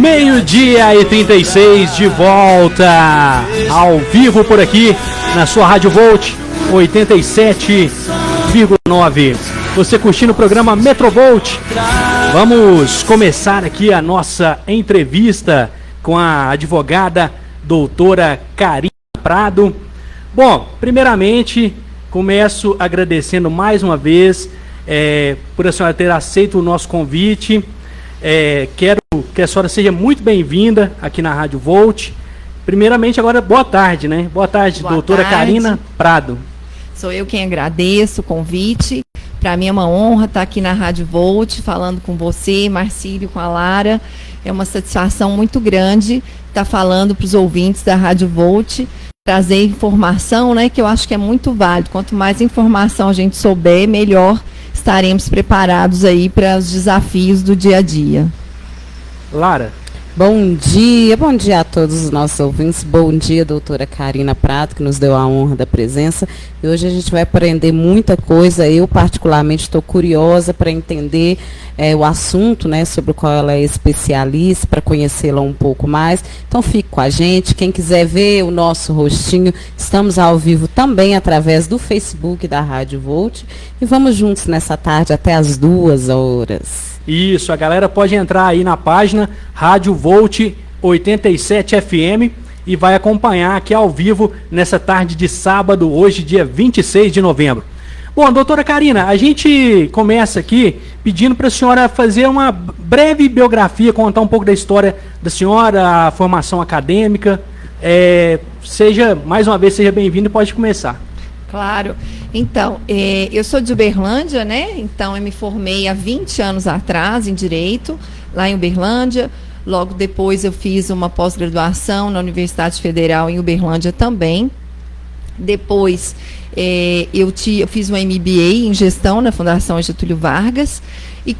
Meio-dia e 36, de volta ao vivo por aqui na sua Rádio Volt 87,9. Você curtindo o programa Metrovolt. Vamos começar aqui a nossa entrevista com a advogada doutora Karina Prado. Bom, primeiramente, começo agradecendo mais uma vez por a senhora ter aceito o nosso convite. Quero que a senhora seja muito bem-vinda aqui na Rádio Volt. Primeiramente, agora, boa tarde, né? Boa tarde, doutora Karina Prado. Sou eu quem agradeço o convite. Para mim é uma honra estar aqui na Rádio Volt, falando com você, Marcílio, com a Lara. É uma satisfação muito grande estar falando para os ouvintes da Rádio Volt, trazer informação, né, que eu acho que é muito válido. Quanto mais informação a gente souber, melhor estaremos preparados aí para os desafios do dia a dia. Lara. Bom dia a todos os nossos ouvintes. Bom dia, doutora Karina Prado, que nos deu a honra da presença. E hoje a gente vai aprender muita coisa. Eu, particularmente, estou curiosa para entender o assunto, né, sobre o qual ela é especialista, para conhecê-la um pouco mais. Então, fique com a gente. Quem quiser ver o nosso rostinho, estamos ao vivo também através do Facebook da Rádio Volt. E vamos juntos nessa tarde até às 2h. Isso, a galera pode entrar aí na página Rádio Volt 87 FM e vai acompanhar aqui ao vivo nessa tarde de sábado, hoje dia 26 de novembro. Bom, doutora Karina, a gente começa aqui pedindo para a senhora fazer uma breve biografia, contar um pouco da história da senhora, a formação acadêmica. Mais uma vez, seja bem-vindo e pode começar. Claro. Então, eu sou de Uberlândia, né? Então, eu me formei há 20 anos atrás em Direito, lá em Uberlândia. Logo depois, eu fiz uma pós-graduação na Universidade Federal em Uberlândia também. Depois, eu fiz um MBA em Gestão na Fundação Getúlio Vargas. E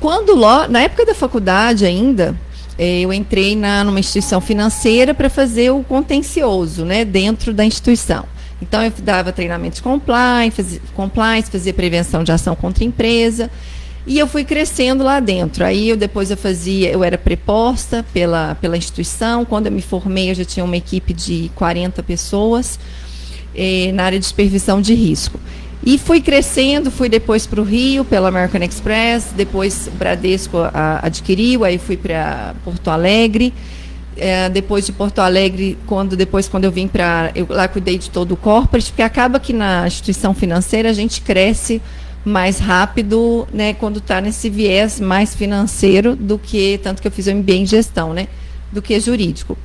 na época da faculdade ainda, eu entrei numa instituição financeira para fazer o contencioso, né? Dentro da instituição. Então, eu dava treinamento de compliance, fazia prevenção de ação contra a empresa, e eu fui crescendo lá dentro. Aí, eu era preposta pela instituição. Quando eu me formei, eu já tinha uma equipe de 40 pessoas na área de supervisão de risco. E fui crescendo, fui depois para o Rio, pela American Express, depois o Bradesco adquiriu, aí fui para Porto Alegre. Depois de Porto Alegre, quando eu vim eu lá cuidei de todo o corporate, porque acaba que na instituição financeira a gente cresce mais rápido, né, quando está nesse viés mais financeiro tanto que eu fiz o MBA em gestão, né, do que jurídico.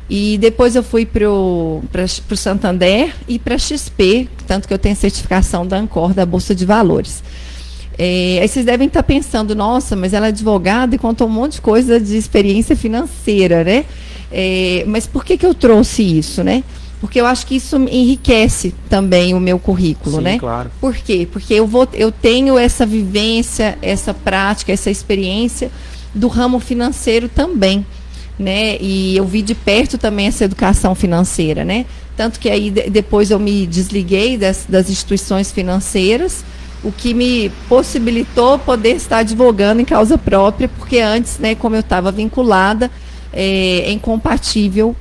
E depois eu fui para o Santander e para a XP, tanto que eu tenho certificação da Ancor, da Bolsa de Valores. Aí vocês devem estar pensando, nossa, mas ela é advogada e contou um monte de coisa de experiência financeira, né? Mas por que eu trouxe isso, né? Porque eu acho que isso enriquece também o meu currículo, sim, né? Claro. Por quê? Porque eu tenho essa vivência, essa prática, essa experiência do ramo financeiro também, né? E eu vi de perto também essa educação financeira, né? Tanto que aí depois eu me desliguei das instituições financeiras, o que me possibilitou poder estar advogando em causa própria, porque antes, né, como eu estava vinculada, é incompatível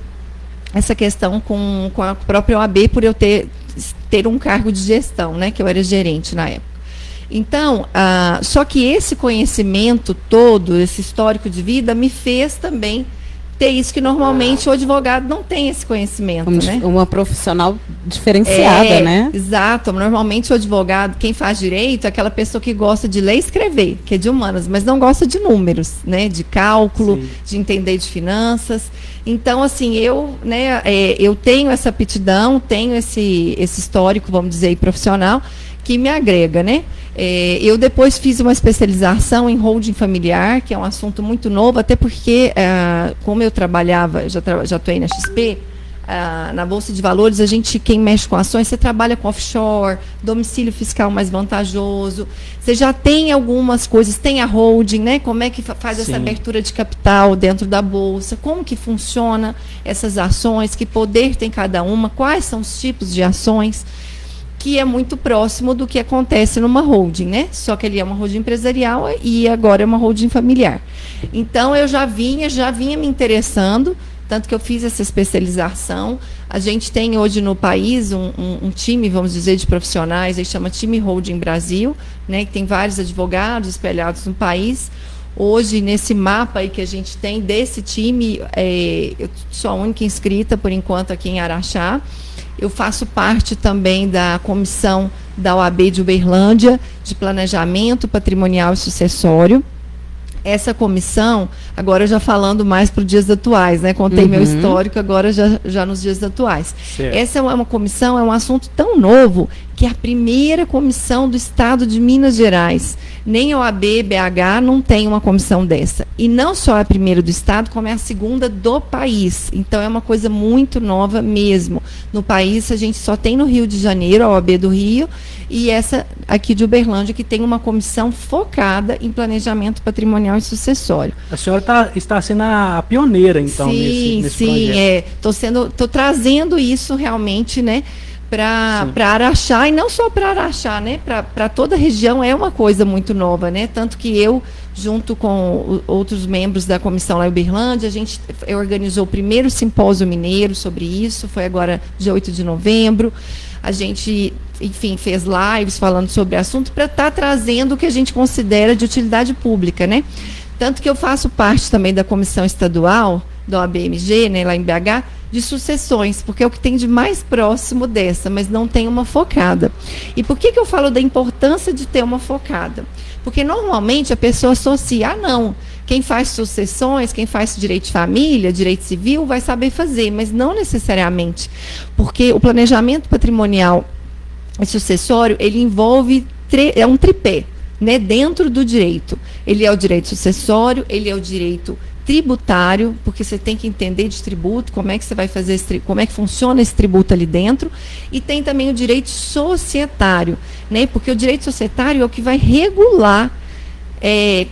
essa questão com a própria OAB, por eu ter um cargo de gestão, né, que eu era gerente na época. Então, só que esse conhecimento todo, esse histórico de vida, me fez também ter isso que normalmente o advogado não tem esse conhecimento, né? Uma profissional diferenciada, né? Exato. Normalmente o advogado, quem faz direito, é aquela pessoa que gosta de ler e escrever, que é de humanas, mas não gosta de números, né? De cálculo, sim, de entender de finanças. Então, assim, eu tenho essa aptidão, tenho esse histórico, vamos dizer, profissional, que me agrega, né? Eu depois fiz uma especialização em holding familiar, que é um assunto muito novo, até porque, como eu trabalhava, já atuei na XP, na Bolsa de Valores, quem mexe com ações, você trabalha com offshore, domicílio fiscal mais vantajoso, você já tem algumas coisas, tem a holding, né? Como é que faz essa abertura de capital dentro da Bolsa, como que funciona essas ações, que poder tem cada uma, quais são os tipos de ações. que é muito próximo do que acontece numa holding, né? Só que ele é uma holding empresarial e agora é uma holding familiar. Então, eu já vinha me interessando, tanto que eu fiz essa especialização. A gente tem hoje no país um time, vamos dizer, de profissionais, ele chama Time Holding Brasil, né? Que tem vários advogados espalhados no país. Hoje, nesse mapa aí que a gente tem desse time, eu sou a única inscrita, por enquanto, aqui em Araxá. Eu faço parte também da comissão da OAB de Uberlândia, de Planejamento Patrimonial e Sucessório. Essa comissão, agora já falando mais para os dias atuais, né? Contei meu histórico, agora já nos dias atuais. Certo. Essa é uma comissão, é um assunto tão novo, que é a primeira comissão do Estado de Minas Gerais. Nem a OAB, BH, não tem uma comissão dessa. E não só a primeira do Estado, como é a segunda do país. Então, é uma coisa muito nova mesmo. No país, a gente só tem no Rio de Janeiro, a OAB do Rio, e essa aqui de Uberlândia, que tem uma comissão focada em planejamento patrimonial e sucessório. A senhora está sendo a pioneira, então, nesse projeto. Estou trazendo isso realmente, né? Para Araxá, e não só para Araxá, né? Para toda a região é uma coisa muito nova, né? Tanto que eu, junto com outros membros da comissão lá em Uberlândia, a gente organizou o primeiro simpósio mineiro sobre isso, foi agora dia 8 de novembro. A gente, enfim, fez lives falando sobre o assunto para estar trazendo o que a gente considera de utilidade pública, né? Tanto que eu faço parte também da comissão estadual da OAB-MG, né, lá em BH, de sucessões, porque é o que tem de mais próximo dessa, mas não tem uma focada. E por que eu falo da importância de ter uma focada? Porque normalmente a pessoa associa, não, quem faz sucessões, quem faz direito de família, direito civil, vai saber fazer, mas não necessariamente, porque o planejamento patrimonial e sucessório, ele envolve, é um tripé, né, dentro do direito. Ele é o direito sucessório, ele é o direito tributário, porque você tem que entender de tributo, como é que você vai fazer como é que funciona esse tributo ali dentro, e tem também o direito societário, né? Porque o direito societário é o que vai regular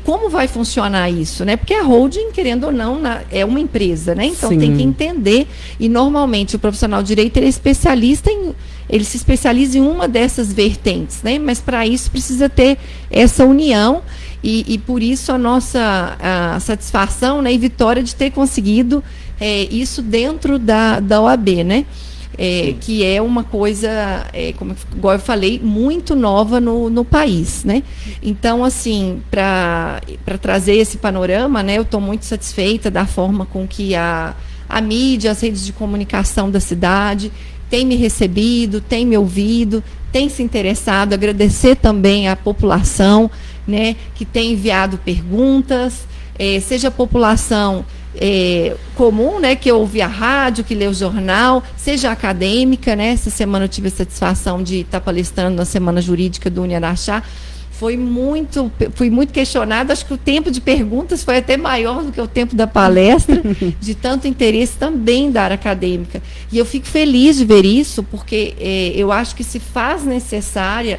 como vai funcionar isso, né? Porque a holding, querendo ou não, é uma empresa, né? Então tem que entender, e normalmente o profissional de direito ele se especializa em uma dessas vertentes, né? Mas para isso precisa ter essa união. E por isso a nossa satisfação, né, e vitória de ter conseguido isso dentro da OAB, né? Que é uma coisa, igual eu falei, muito nova no país, né? Então, assim, para trazer esse panorama, né, eu estou muito satisfeita da forma com que a mídia, as redes de comunicação da cidade tem me recebido, tem me ouvido, tem se interessado. Agradecer também à população, né, que tem enviado perguntas, seja a população comum, né, que ouve a rádio, que lê o jornal, seja acadêmica, né? Essa semana eu tive a satisfação de estar palestrando na Semana Jurídica do Uniaraxá. Fui muito questionada, acho que o tempo de perguntas foi até maior do que o tempo da palestra, de tanto interesse também da área acadêmica. E eu fico feliz de ver isso, porque eu acho que se faz necessária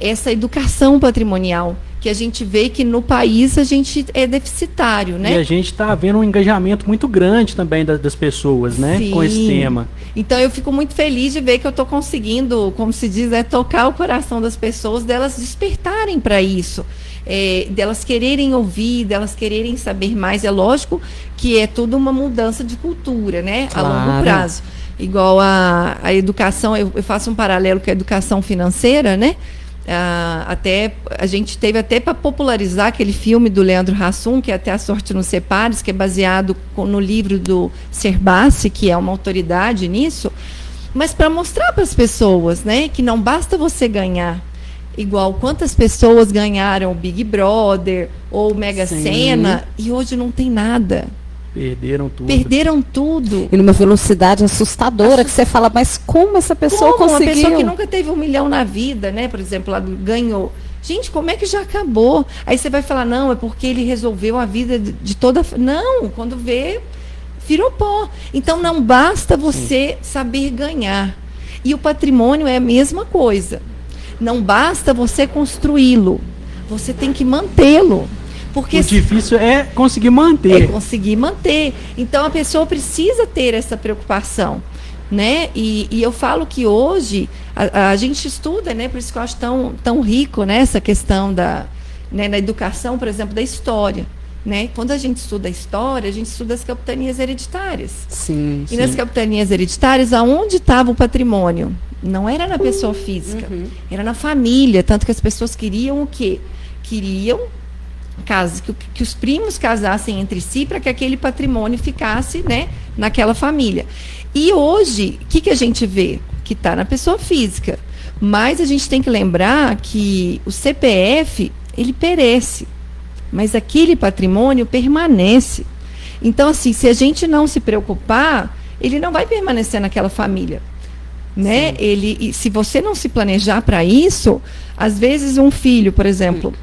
essa educação patrimonial, que a gente vê que no país a gente é deficitário, né? E a gente está vendo um engajamento muito grande também das pessoas, né? Sim. Com esse tema. Então eu fico muito feliz de ver que eu estou conseguindo, como se diz, tocar o coração das pessoas, delas despertarem para isso, delas quererem ouvir, delas quererem saber mais. É lógico que é tudo uma mudança de cultura, né? Claro. A longo prazo. Igual a educação, eu faço um paralelo com a educação financeira, né? Até a gente teve até para popularizar aquele filme do Leandro Hassum, que é Até a Sorte Nos Separe, que é baseado no livro do Serbassi, que é uma autoridade nisso, mas para mostrar para as pessoas, né, que não basta você ganhar. Igual quantas pessoas ganharam o Big Brother ou o Mega Sena e hoje não tem nada. Perderam tudo. E numa velocidade assustadora, que você fala, mas como essa pessoa conseguiu? Uma pessoa que nunca teve 1 milhão na vida, né? Por exemplo, ela ganhou. Gente, como é que já acabou? Aí você vai falar, não, é porque ele resolveu a vida de toda... Não, quando vê, virou pó. Então, não basta você saber ganhar. E o patrimônio é a mesma coisa. Não basta você construí-lo. Você tem que mantê-lo. Porque o difícil é conseguir manter. Então a pessoa precisa ter essa preocupação. né? E eu falo que hoje a gente estuda, né? Por isso que eu acho tão rico, né? Essa questão da educação, por exemplo, da história. Né? Quando a gente estuda a história, a gente estuda as capitanias hereditárias. Sim, e nas capitanias hereditárias, aonde estava o patrimônio? Não era na pessoa física, era na família. Tanto que as pessoas queriam o quê? Queriam que os primos casassem entre si para que aquele patrimônio ficasse, né, naquela família. E hoje, o que a gente vê? Que está na pessoa física. Mas a gente tem que lembrar que o CPF, ele perece. Mas aquele patrimônio permanece. Então, assim, se a gente não se preocupar, ele não vai permanecer naquela família. Né? E se você não se planejar para isso, às vezes um filho, por exemplo,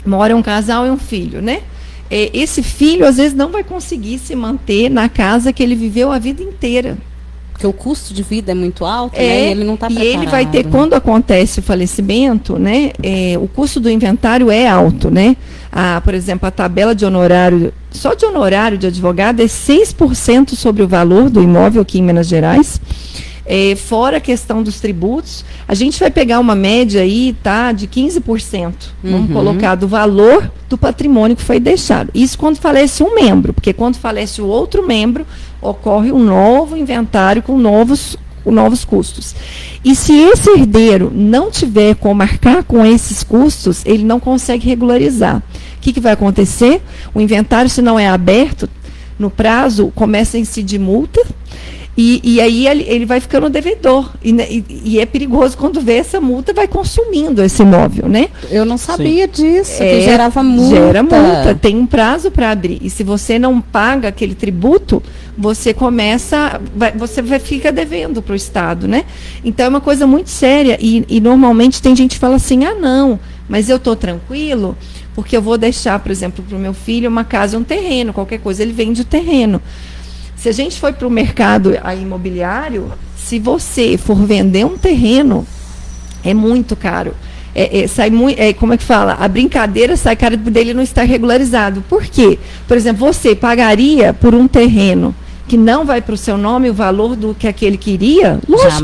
mora um casal e um filho, né? Esse filho, às vezes, não vai conseguir se manter na casa que ele viveu a vida inteira. Porque o custo de vida é muito alto, né? E ele não está preparado. E ele vai ter, quando acontece o falecimento, né? O custo do inventário é alto, né? Por exemplo, a tabela de honorário, só de honorário de advogado é 6% sobre o valor do imóvel aqui em Minas Gerais. Fora a questão dos tributos, a gente vai pegar uma média aí, tá, de 15%. Vamos colocar do valor do patrimônio que foi deixado. Isso quando falece um membro, porque quando falece o outro membro, ocorre um novo inventário com novos custos. E se esse herdeiro não tiver como arcar com esses custos, ele não consegue regularizar. O que vai acontecer? O inventário, se não é aberto no prazo, começa a incidir multa. E aí ele vai ficando devedor. E é perigoso quando vê essa multa, vai consumindo esse imóvel, né? Eu não sabia disso, que gerava multa. Gera multa, tem um prazo para abrir. E se você não paga aquele tributo, você fica devendo para o Estado, né? Então é uma coisa muito séria. E normalmente tem gente que fala assim, não, mas eu estou tranquilo, porque eu vou deixar, por exemplo, para o meu filho uma casa, um terreno, qualquer coisa, ele vende o terreno. Se a gente for para o mercado imobiliário, se você for vender um terreno, é muito caro. Como é que fala? A brincadeira sai cara dele não estar regularizado. Por quê? Por exemplo, você pagaria por um terreno que não vai para o seu nome o valor do que aquele queria? Lógico,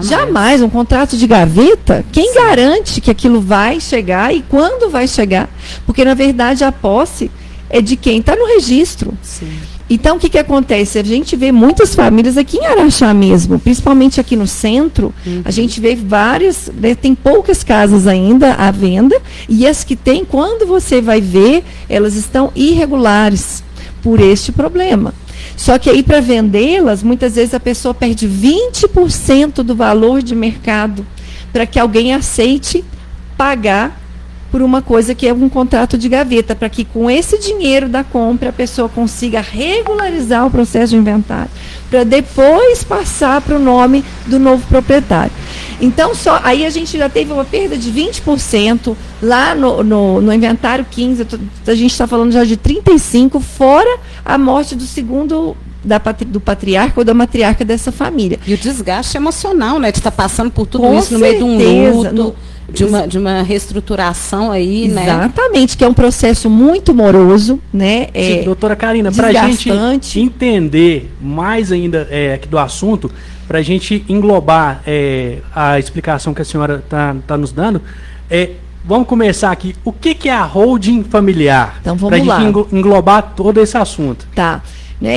jamais. Um contrato de gaveta, quem garante que aquilo vai chegar e quando vai chegar? Porque, na verdade, a posse é de quem está no registro. Sim. Então, o que acontece? A gente vê muitas famílias aqui em Araxá mesmo, principalmente aqui no centro, a gente vê várias, né, tem poucas casas ainda à venda, e as que tem, quando você vai ver, elas estão irregulares por este problema. Só que aí, para vendê-las, muitas vezes a pessoa perde 20% do valor de mercado para que alguém aceite pagar por uma coisa que é um contrato de gaveta, para que com esse dinheiro da compra a pessoa consiga regularizar o processo de inventário, para depois passar para o nome do novo proprietário. Então, aí a gente já teve uma perda de 20%, lá no inventário 15, a gente está falando já de 35%, fora a morte do segundo do patriarca ou da matriarca dessa família. E o desgaste emocional, né, de estar passando por tudo com isso no meio de um luto, de uma reestruturação aí, né? Exatamente, que é um processo muito moroso, né? Sim, doutora Karina, para a gente entender mais ainda aqui do assunto, para a gente englobar a explicação que a senhora está nos dando, vamos começar aqui. O que é a holding familiar? Então vamos lá. Para a gente englobar todo esse assunto. Tá.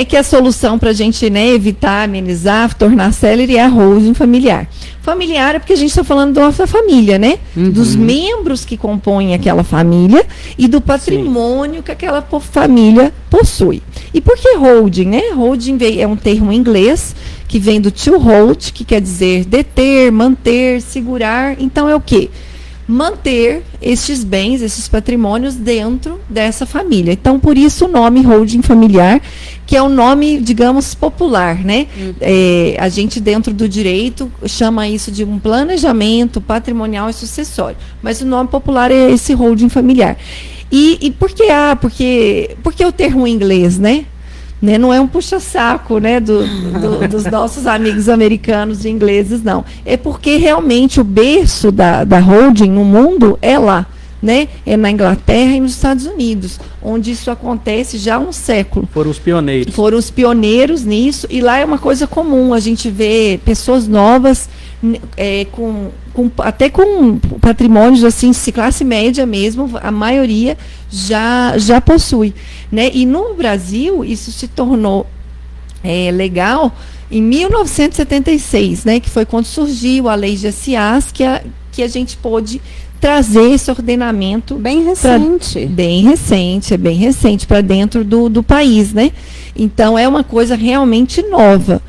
Que a solução para a gente, né, evitar, amenizar, tornar célere é a holding familiar. Familiar é porque a gente está falando da nossa família, né? Dos membros que compõem aquela família e do patrimônio que aquela família possui. E por que holding, né? Holding é um termo em inglês que vem do to hold, que quer dizer deter, manter, segurar. Então é o quê? Manter estes bens, esses patrimônios dentro dessa família. Então, por isso o nome holding familiar, que é um nome, digamos, popular, né? A gente, dentro do direito, chama isso de um planejamento patrimonial e sucessório. Mas o nome popular é esse holding familiar. E por que porque o termo em inglês, né? Não é um puxa-saco, né, dos nossos amigos americanos e ingleses, não. É porque realmente o berço da holding no mundo é lá, né? É na Inglaterra e nos Estados Unidos, onde isso acontece já há um século. Foram os pioneiros. Foram os pioneiros nisso, e lá é uma coisa comum, a gente vê pessoas novas, até com patrimônios assim, de classe média mesmo, a maioria já possui, né? E no Brasil, isso se tornou legal em 1976, né? Que foi quando surgiu a lei de SAs, que a gente pôde trazer esse ordenamento bem recente. É bem recente para dentro do país, né? Então é uma coisa realmente nova.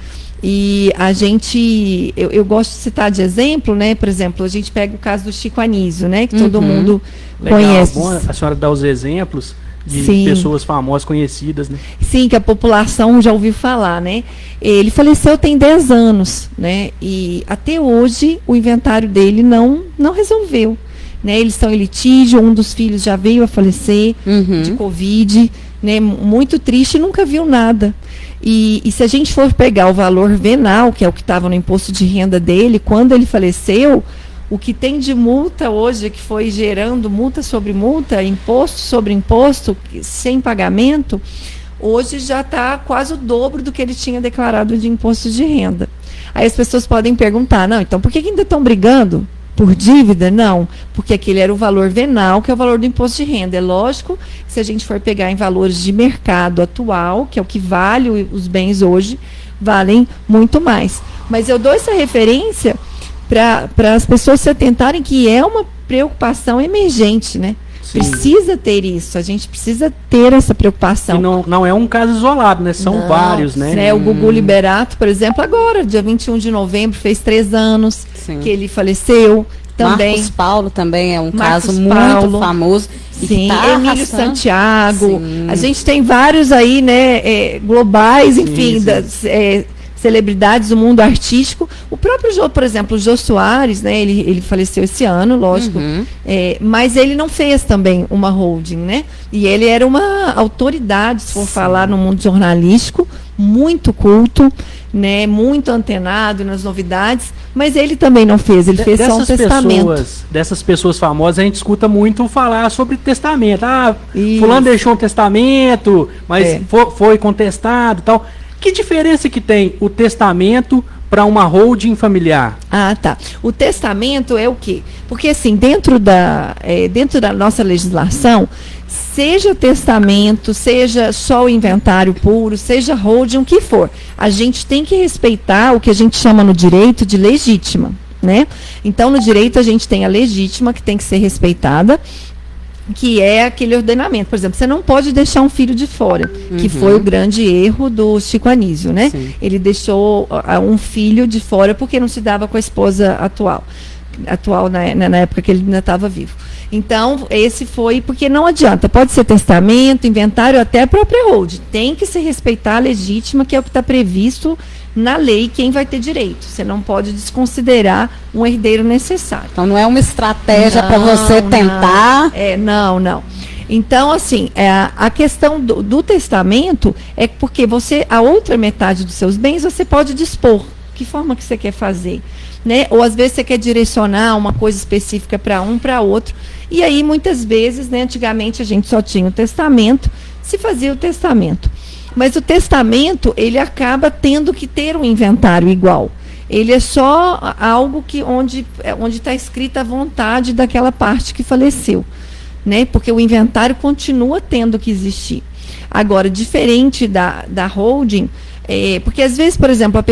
E a gente, eu gosto de citar de exemplo, né? Por exemplo, a gente pega o caso do Chico Anísio, né? Que todo mundo conhece. Bom a senhora dá os exemplos de pessoas famosas, conhecidas, né? Sim, que a população já ouviu falar, né? Ele faleceu tem 10 anos, né? E até hoje o inventário dele não resolveu, né? Eles estão em litígio, um dos filhos já veio a falecer de Covid, né? Muito triste, nunca viu nada. E se a gente for pegar o valor venal, que é o que estava no imposto de renda dele, quando ele faleceu, o que tem de multa hoje, que foi gerando multa sobre multa, imposto sobre imposto, sem pagamento, hoje já está quase o dobro do que ele tinha declarado de imposto de renda. Aí as pessoas podem perguntar, não, então por que ainda estão brigando por dívida? Não, porque aquele era o valor venal, que é o valor do imposto de renda. É lógico que se a gente for pegar em valores de mercado atual, que é o que vale os bens hoje, valem muito mais. Mas eu dou essa referência para as pessoas se atentarem que é uma preocupação emergente, né? Sim. Precisa ter isso, a gente precisa ter essa preocupação. E não é um caso isolado, né? São vários, né? O Gugu Liberato, por exemplo, agora, dia 21 de novembro, fez 3 anos que ele faleceu. Também. Marcos Paulo também é um caso muito famoso. Sim, Emílio Santiago. Sim. A gente tem vários aí, né, globais, enfim, das celebridades do mundo artístico. O próprio Jô, por exemplo, o Jô Soares, né, ele faleceu esse ano, lógico, mas ele não fez também uma holding, né? E ele era uma autoridade, se for falar no mundo jornalístico, muito culto, né, muito antenado nas novidades, mas ele também não fez, ele fez só um testamento. Dessas pessoas famosas, a gente escuta muito falar sobre testamento. Fulano deixou um testamento, mas foi contestado e tal. Que diferença que tem o testamento para uma holding familiar? Tá. O testamento é o quê? Porque, assim, dentro da nossa legislação, seja testamento, seja só o inventário puro, seja holding, o que for, a gente tem que respeitar o que a gente chama no direito de legítima, né? Então, no direito, a gente tem a legítima, que tem que ser respeitada, que é aquele ordenamento. Por exemplo, você não pode deixar um filho de fora, que foi o grande erro do Chico Anísio, né? Sim. Ele deixou um filho de fora porque não se dava com a esposa atual na época que ele ainda estava vivo. Então, esse foi, porque não adianta, pode ser testamento, inventário, até a própria holding. Tem que se respeitar a legítima, que é o que está previsto na lei, quem vai ter direito. Você não pode desconsiderar um herdeiro necessário. Então, não é uma estratégia para você tentar... Não. Então, assim, a questão do testamento é porque a outra metade dos seus bens, você pode dispor. Que forma que você quer fazer? Né? Ou às vezes você quer direcionar uma coisa específica para um, para outro. E aí, muitas vezes, né, antigamente a gente só tinha o testamento, se fazia o testamento. Mas o testamento, ele acaba tendo que ter um inventário igual. Ele é só algo onde está escrita a vontade daquela parte que faleceu, né? Porque o inventário continua tendo que existir. Agora, diferente da holding, porque às vezes, por exemplo, a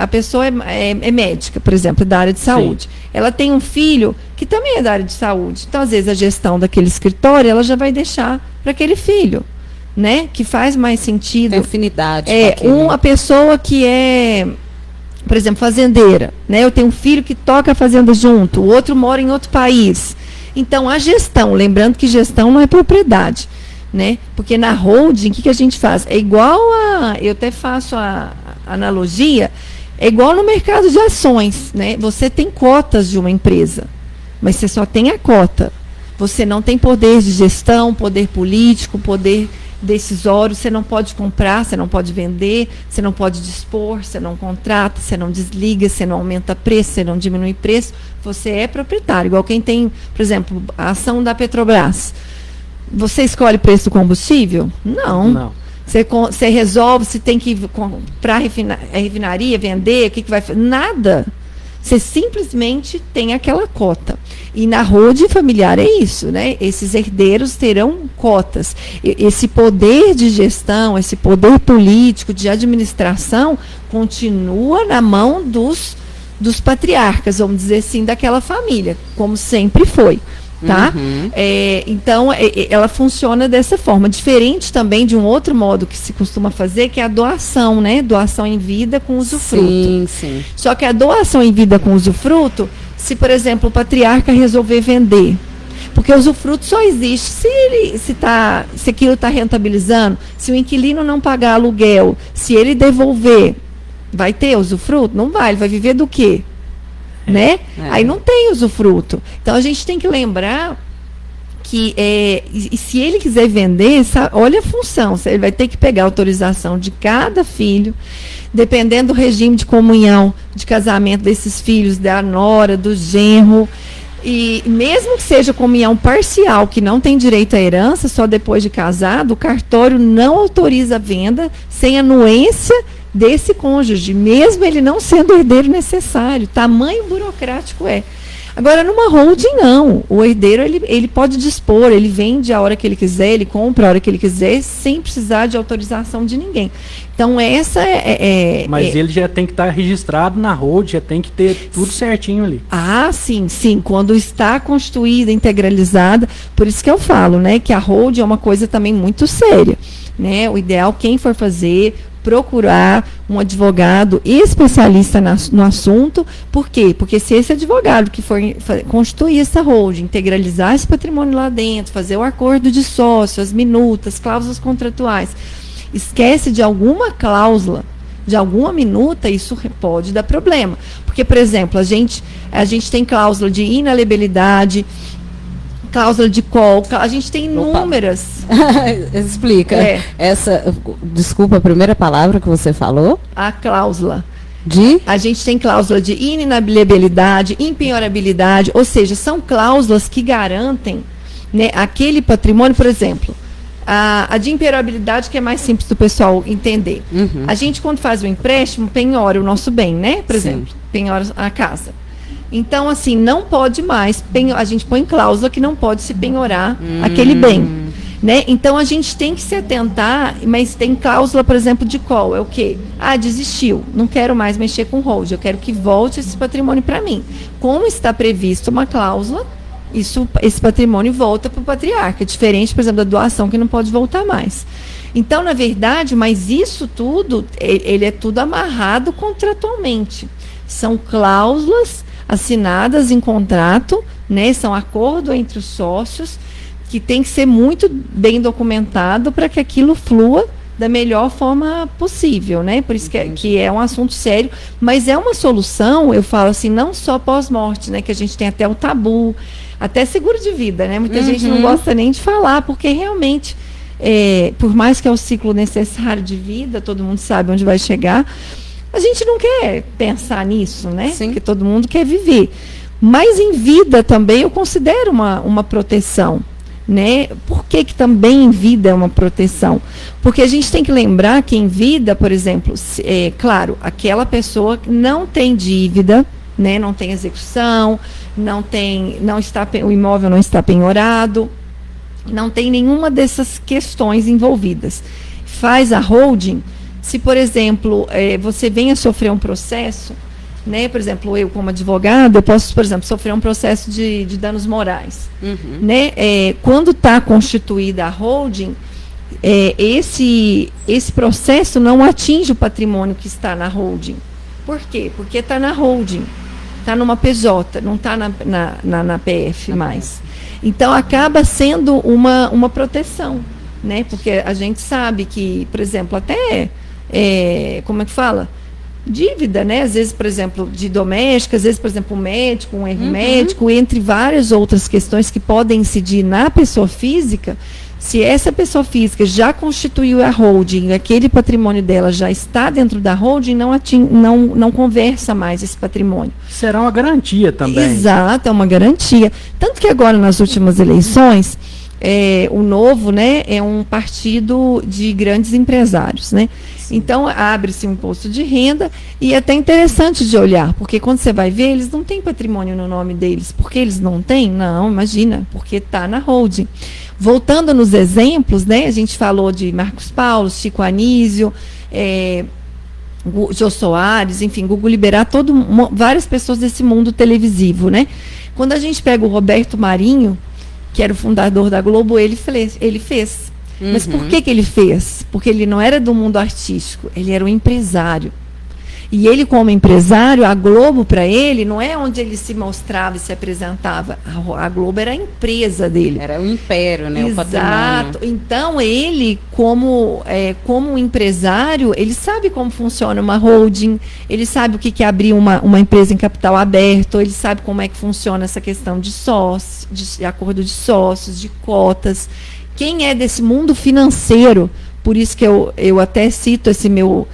pessoa é médica, por exemplo, da área de saúde. Sim. Ela tem um filho que também é da área de saúde. Então, às vezes, a gestão daquele escritório, ela já vai deixar para aquele filho, né? Que faz mais sentido. Tem afinidade. A pessoa que é, por exemplo, fazendeira, né? Eu tenho um filho que toca a fazenda junto, o outro mora em outro país. Então, a gestão, lembrando que gestão não é propriedade, né? Porque na holding, o que a gente faz? É igual eu até faço a analogia, é igual no mercado de ações, né? Você tem cotas de uma empresa, mas você só tem a cota. Você não tem poder de gestão, poder político, poder decisório, você não pode comprar, você não pode vender, você não pode dispor, você não contrata, você não desliga, você não aumenta preço, você não diminui preço, você é proprietário. Igual quem tem, por exemplo, a ação da Petrobras. Você escolhe preço do combustível? Não. Você resolve se tem que comprar a refinaria, vender, o que vai fazer? Nada. Você simplesmente tem aquela cota. E na holding familiar é isso, né? Esses herdeiros terão cotas. Esse poder de gestão, esse poder político, de administração, continua na mão dos patriarcas, vamos dizer assim, daquela família, como sempre foi. Tá? Então, ela funciona dessa forma. Diferente também de um outro modo que se costuma fazer, que é a doação, né? Doação em vida com usufruto. Sim. Só que a doação em vida com usufruto, se, por exemplo, o patriarca resolver vender, porque o usufruto só existe se aquilo está rentabilizando, se o inquilino não pagar aluguel, se ele devolver, vai ter usufruto? Não vai, ele vai viver do quê? Né? Aí não tem usufruto. Então a gente tem que lembrar que e se ele quiser vender, olha a função, ele vai ter que pegar a autorização de cada filho, dependendo do regime de comunhão, de casamento desses filhos, da nora, do genro, e mesmo que seja comunhão parcial, que não tem direito à herança, só depois de casado, o cartório não autoriza a venda sem anuência desse cônjuge, mesmo ele não sendo herdeiro necessário. Tamanho burocrático é. Agora, numa holding, não. O herdeiro, ele pode dispor, ele vende a hora que ele quiser, ele compra a hora que ele quiser, sem precisar de autorização de ninguém. Então, essa Mas ele já tem que estar registrado na holding, já tem que ter tudo certinho ali. Ah, sim. Quando está constituída, integralizada, por isso que eu falo, né, que a holding é uma coisa também muito séria. Né? O ideal, quem for fazer, procurar um advogado especialista no assunto. Por quê? Porque se esse advogado que for constituir essa holding, integralizar esse patrimônio lá dentro, fazer o acordo de sócio, as minutas, cláusulas contratuais, esquece de alguma cláusula, de alguma minuta, isso pode dar problema. Porque, por exemplo, a gente tem cláusula de inaliabilidade, cláusula de call, a gente tem inúmeras. Explica. Desculpa, a primeira palavra que você falou? A cláusula. A gente tem cláusula de inaliabilidade, impenhorabilidade, ou seja, são cláusulas que garantem, né, aquele patrimônio, por exemplo, a de impenhorabilidade, que é mais simples do pessoal entender. A gente, quando faz o empréstimo, penhora o nosso bem, né? Por exemplo, penhora a casa. Então, assim, não pode mais, a gente põe cláusula que não pode se penhorar aquele bem. Né? Então, a gente tem que se atentar, mas tem cláusula, por exemplo, de call. É o quê? Desistiu, não quero mais mexer com hold, eu quero que volte esse patrimônio para mim. Como está previsto uma cláusula, esse patrimônio volta para o patriarca, diferente, por exemplo, da doação, que não pode voltar mais. Então, na verdade, mas isso tudo, ele é tudo amarrado contratualmente. São cláusulas assinadas em contrato, né? São acordo entre os sócios, que tem que ser muito bem documentado para que aquilo flua da melhor forma possível, né? Por isso que é um assunto sério, mas é uma solução, eu falo assim, não só pós-morte, né? Que a gente tem até o tabu, até seguro de vida, né? Muita gente não gosta nem de falar, porque realmente, por mais que é o ciclo necessário de vida, todo mundo sabe onde vai chegar, a gente não quer pensar nisso, né? Sim. Porque todo mundo quer viver. Mas em vida também eu considero uma proteção, né? Por que também em vida é uma proteção? Porque a gente tem que lembrar que em vida, por exemplo, claro, aquela pessoa não tem dívida, né? Não tem execução, o imóvel não está penhorado, não tem nenhuma dessas questões envolvidas. Faz a holding. Se, por exemplo, você venha sofrer um processo, né? Por exemplo, eu como advogado, eu posso, por exemplo, sofrer um processo de danos morais. Né? Quando está constituída a holding, esse processo não atinge o patrimônio que está na holding. Por quê? Porque está na holding, está numa PJ, não está na PF mais. Então, acaba sendo uma proteção, né? Porque a gente sabe que, por exemplo, até... como é que fala? Dívida, né? Às vezes, por exemplo, de doméstica, às vezes, por exemplo, um erro médico, entre várias outras questões que podem incidir na pessoa física, Se essa pessoa física já constituiu a holding, aquele patrimônio dela já está dentro da holding, não conversa mais esse patrimônio. Será uma garantia também. Exato, é uma garantia. Tanto que agora, nas últimas eleições, o Novo, né, é um partido de grandes empresários, né? Então, abre-se um imposto de renda e é até interessante de olhar, porque quando você vai ver, eles não têm patrimônio no nome deles. Por que eles não têm? Não, imagina, porque está na holding. Voltando nos exemplos, né, a gente falou de Marcos Paulo, Chico Anísio, Jô Soares, enfim, Gugu Liberato, várias pessoas desse mundo televisivo, né? Quando a gente pega o Roberto Marinho, que era o fundador da Globo, ele fez. Mas por que ele fez? Porque ele não era do mundo artístico, ele era um empresário. E ele, como empresário, a Globo, para ele, não é onde ele se mostrava e se apresentava. A Globo era a empresa dele. Era o império, né? Exato. O patrimônio. Então, ele, como empresário, ele sabe como funciona uma holding, ele sabe o que é abrir uma empresa em capital aberto, ele sabe como é que funciona essa questão de sócios, de acordo de sócios, de cotas. Quem é desse mundo financeiro, por isso que eu até cito esse meu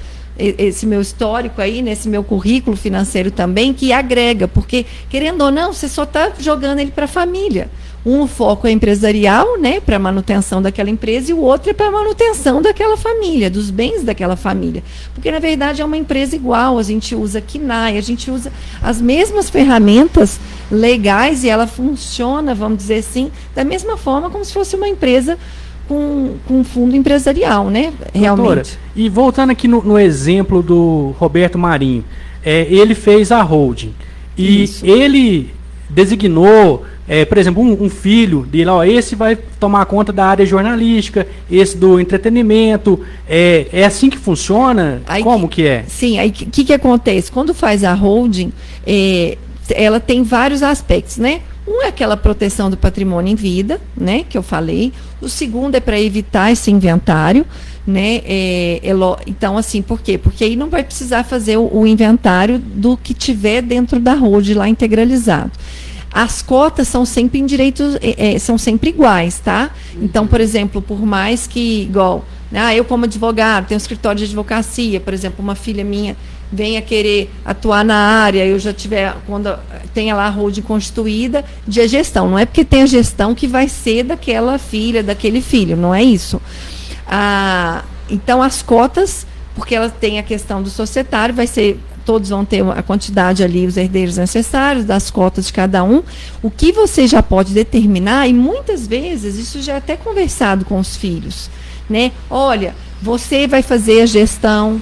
histórico aí, nesse meu currículo financeiro também, que agrega, porque, querendo ou não, você só está jogando ele para a família. Um foco é empresarial, né, para a manutenção daquela empresa, e o outro é para a manutenção daquela família, dos bens daquela família. Porque, na verdade, é uma empresa igual, a gente usa KNAI, a gente usa as mesmas ferramentas legais e ela funciona, vamos dizer assim, da mesma forma como se fosse uma empresa com um fundo empresarial, né? Realmente. Doutora, e voltando aqui no exemplo do Roberto Marinho, ele fez a holding e Isso. ele designou, por exemplo, um filho dele, esse vai tomar conta da área jornalística, esse do entretenimento, é assim que funciona? Aí, como que é? Sim, aí o que acontece? Quando faz a holding, ela tem vários aspectos, né? Um é aquela proteção do patrimônio em vida, né, que eu falei. O segundo é para evitar esse inventário, né? Então, assim, por quê? Porque aí não vai precisar fazer o inventário do que tiver dentro da holding lá integralizado. As cotas são sempre em direitos, são sempre iguais, tá? Então, por exemplo, por mais que, igual, eu como advogado, tenho um escritório de advocacia, por exemplo, uma filha minha venha querer atuar na área, eu já tiver, quando tenha lá a holding constituída, de gestão. Não é porque tem a gestão que vai ser daquela filha, daquele filho, não é isso. Então, as cotas, porque ela tem a questão do societário, todos vão ter a quantidade ali, os herdeiros necessários, das cotas de cada um. O que você já pode determinar, e muitas vezes isso já é até conversado com os filhos, né? Olha, você vai fazer a gestão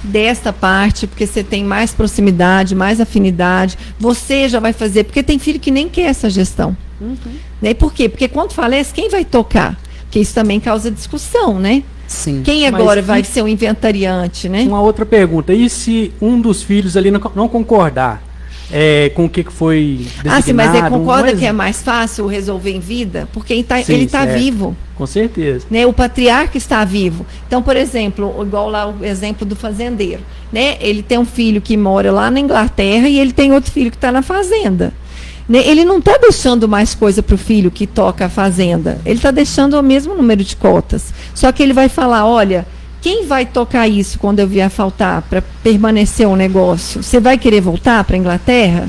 desta parte, porque você tem mais proximidade, mais afinidade, você já vai fazer, porque tem filho que nem quer essa gestão. Né? Por quê? Porque quando falece, quem vai tocar? Porque isso também causa discussão, né? Sim. Quem agora vai ser o inventariante, né? Uma outra pergunta, e se um dos filhos ali não concordar com o que foi designado? Sim, mas ele concorda que é mais fácil resolver em vida? Porque ele está vivo. Com certeza. Né? O patriarca está vivo. Então, por exemplo, igual lá o exemplo do fazendeiro, né? Ele tem um filho que mora lá na Inglaterra e ele tem outro filho que está na fazenda. Né? Ele não está deixando mais coisa para o filho que toca a fazenda. Ele está deixando o mesmo número de cotas. Só que ele vai falar, olha, quem vai tocar isso quando eu vier faltar para permanecer o negócio? Você vai querer voltar para a Inglaterra?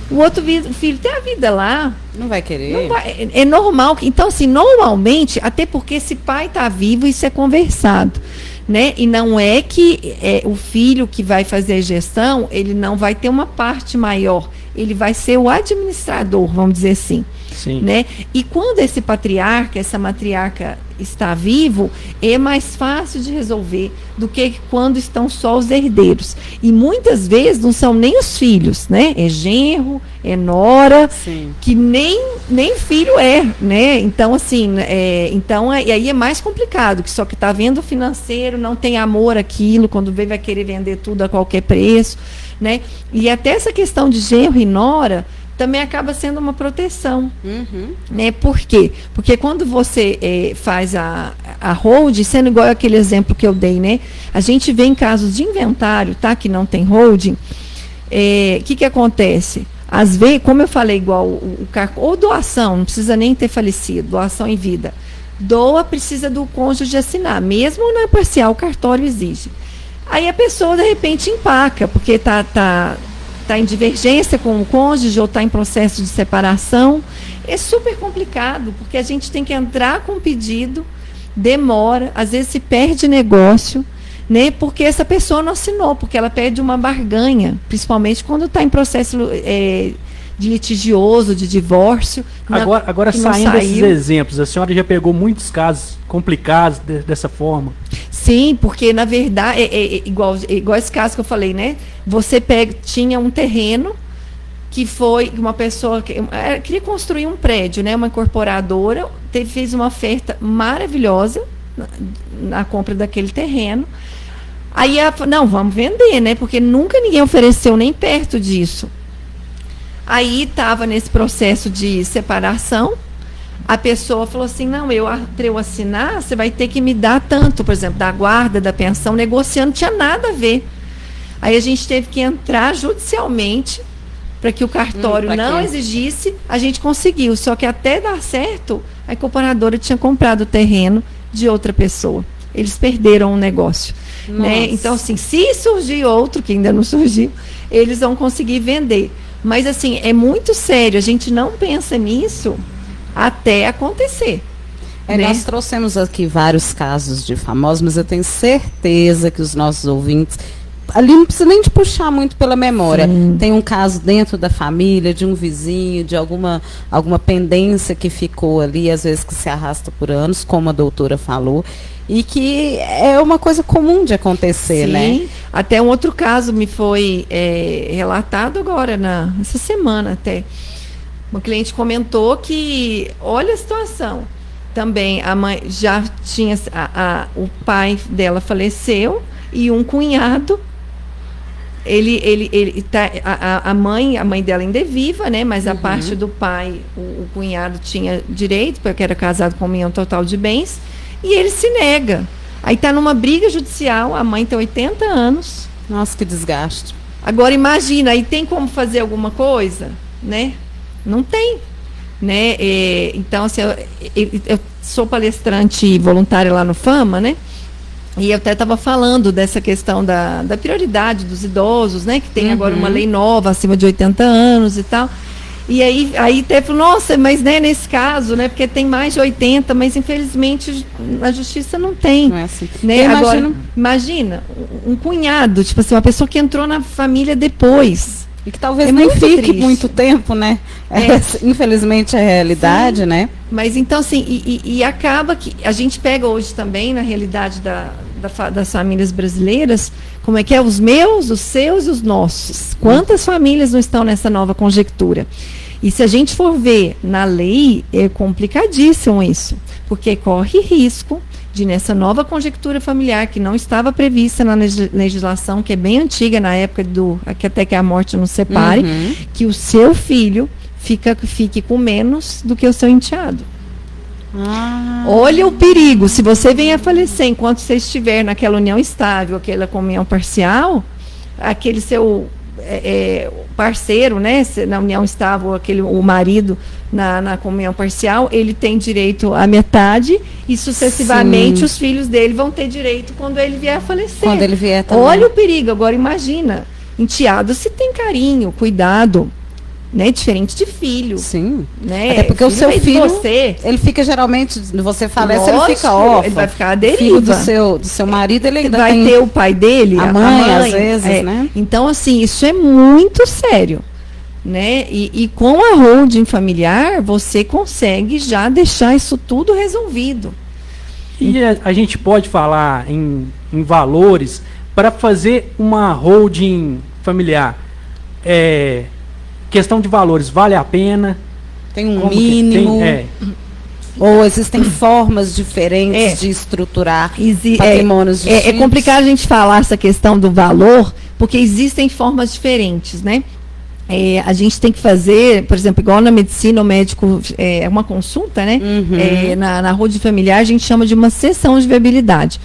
O outro filho tem a vida lá. Não vai querer. Não vai, é normal. Então, assim, normalmente, até porque esse pai está vivo, isso é conversado. Né? E não é que o filho que vai fazer a gestão, ele não vai ter uma parte maior. Ele vai ser o administrador, vamos dizer assim. Sim. Né? E quando esse patriarca, essa matriarca está vivo, é mais fácil de resolver do que quando estão só os herdeiros. E muitas vezes não são nem os filhos, né? É genro, é nora, Sim. que nem filho é, né? Então, assim, e aí é mais complicado, que só que está vendo o financeiro, não tem amor àquilo, quando vê vai querer vender tudo a qualquer preço, né? E até essa questão de genro e nora também acaba sendo uma proteção. Né? Por quê? Porque quando você faz a holding, sendo igual aquele exemplo que eu dei, né? A gente vê em casos de inventário, tá? Que não tem holding, que acontece? Às vezes, como eu falei, igual ou doação, não precisa nem ter falecido, doação em vida. doa, precisa do cônjuge assinar. Mesmo na parcial, o cartório exige. Aí a pessoa, de repente, empaca, porque tá em divergência com o cônjuge ou está em processo de separação. É super complicado, porque a gente tem que entrar com o pedido, demora, às vezes se perde negócio, né? Porque essa pessoa não assinou, porque ela perde uma barganha, principalmente quando está em processo de litigioso, de divórcio. Agora saindo desses exemplos, a senhora já pegou muitos casos complicados dessa forma? Sim, porque na verdade, igual esse caso que eu falei, né? Você tinha um terreno que foi uma pessoa que queria construir um prédio, né? Uma incorporadora fez uma oferta maravilhosa na compra daquele terreno. Aí ela falou, não, vamos vender, né? Porque nunca ninguém ofereceu nem perto disso. Aí estava nesse processo de separação. A pessoa falou assim, não, para eu assinar, você vai ter que me dar tanto, por exemplo, da guarda, da pensão, negociando, não tinha nada a ver. Aí a gente teve que entrar judicialmente para que o cartório não exigisse, a gente conseguiu. Só que até dar certo, a incorporadora tinha comprado o terreno de outra pessoa. Eles perderam o negócio. Né? Então, assim, se surgir outro, que ainda não surgiu, eles vão conseguir vender. Mas, assim, é muito sério. A gente não pensa nisso até acontecer. Né? Nós trouxemos aqui vários casos de famosos, mas eu tenho certeza que os nossos ouvintes... Ali não precisa nem de puxar muito pela memória. Sim. Tem um caso dentro da família, de um vizinho, de alguma pendência que ficou ali, às vezes que se arrasta por anos, como a doutora falou, e que é uma coisa comum de acontecer, sim, né? Até um outro caso me foi relatado agora, essa semana até. Uma cliente comentou que, olha a situação, também a mãe já tinha, o pai dela faleceu e um cunhado, a mãe dela ainda é viva, né? Mas a parte do pai, o cunhado tinha direito, porque era casado com união total de bens, e ele se nega. Aí está numa briga judicial, a mãe tem 80 anos. Nossa, que desgaste. Agora imagina, aí tem como fazer alguma coisa, né? Não tem, né? Então, assim, eu sou palestrante voluntária lá no Fama, né? E eu até estava falando dessa questão da prioridade dos idosos, né? Que tem agora uma lei nova, acima de 80 anos e tal. E aí até falou, nossa, mas né, nesse caso, né? Porque tem mais de 80, mas infelizmente a justiça não tem. Não é assim. Né? Agora, imagina, um cunhado, tipo assim, uma pessoa que entrou na família depois. E que talvez nem fique triste. Muito tempo, né? Infelizmente é a realidade, sim, né? Mas então, assim, e acaba que a gente pega hoje também, na realidade das famílias brasileiras, como é que é os meus, os seus e os nossos. Quantas famílias não estão nessa nova conjectura? E se a gente for ver na lei, é complicadíssimo isso, porque corre risco de, nessa nova conjectura familiar, que não estava prevista na legislação, que é bem antiga, na época que até que a morte nos separe, que o seu filho fique com menos do que o seu enteado. Olha o perigo, se você vem a falecer enquanto você estiver naquela união estável, aquela comunhão parcial, aquele seu parceiro, né, na união estável, o marido na comunhão parcial, ele tem direito à metade e sucessivamente, sim, os filhos dele vão ter direito quando ele vier a falecer. Quando ele vier também. Olha o perigo. Agora imagina, enteado se tem carinho, cuidado, né, diferente de filho. Sim. Né? Até porque o seu filho, ele fica geralmente, você falece, ele fica órfão. Ele vai ficar à deriva. Filho do seu marido, ele ainda vai ter o pai dele, a mãe às vezes, né? Então, assim, isso é muito sério, né? E com a holding familiar, você consegue já deixar isso tudo resolvido. E a gente pode falar em valores para fazer uma holding familiar. Questão de valores, vale a pena? Tem um mínimo? Ou existem formas diferentes de estruturar patrimônios distintos? É complicado a gente falar essa questão do valor, porque existem formas diferentes, né? A gente tem que fazer, por exemplo, igual na medicina, o médico, uma consulta, né? Na holding familiar, a gente chama de uma sessão de viabilidade.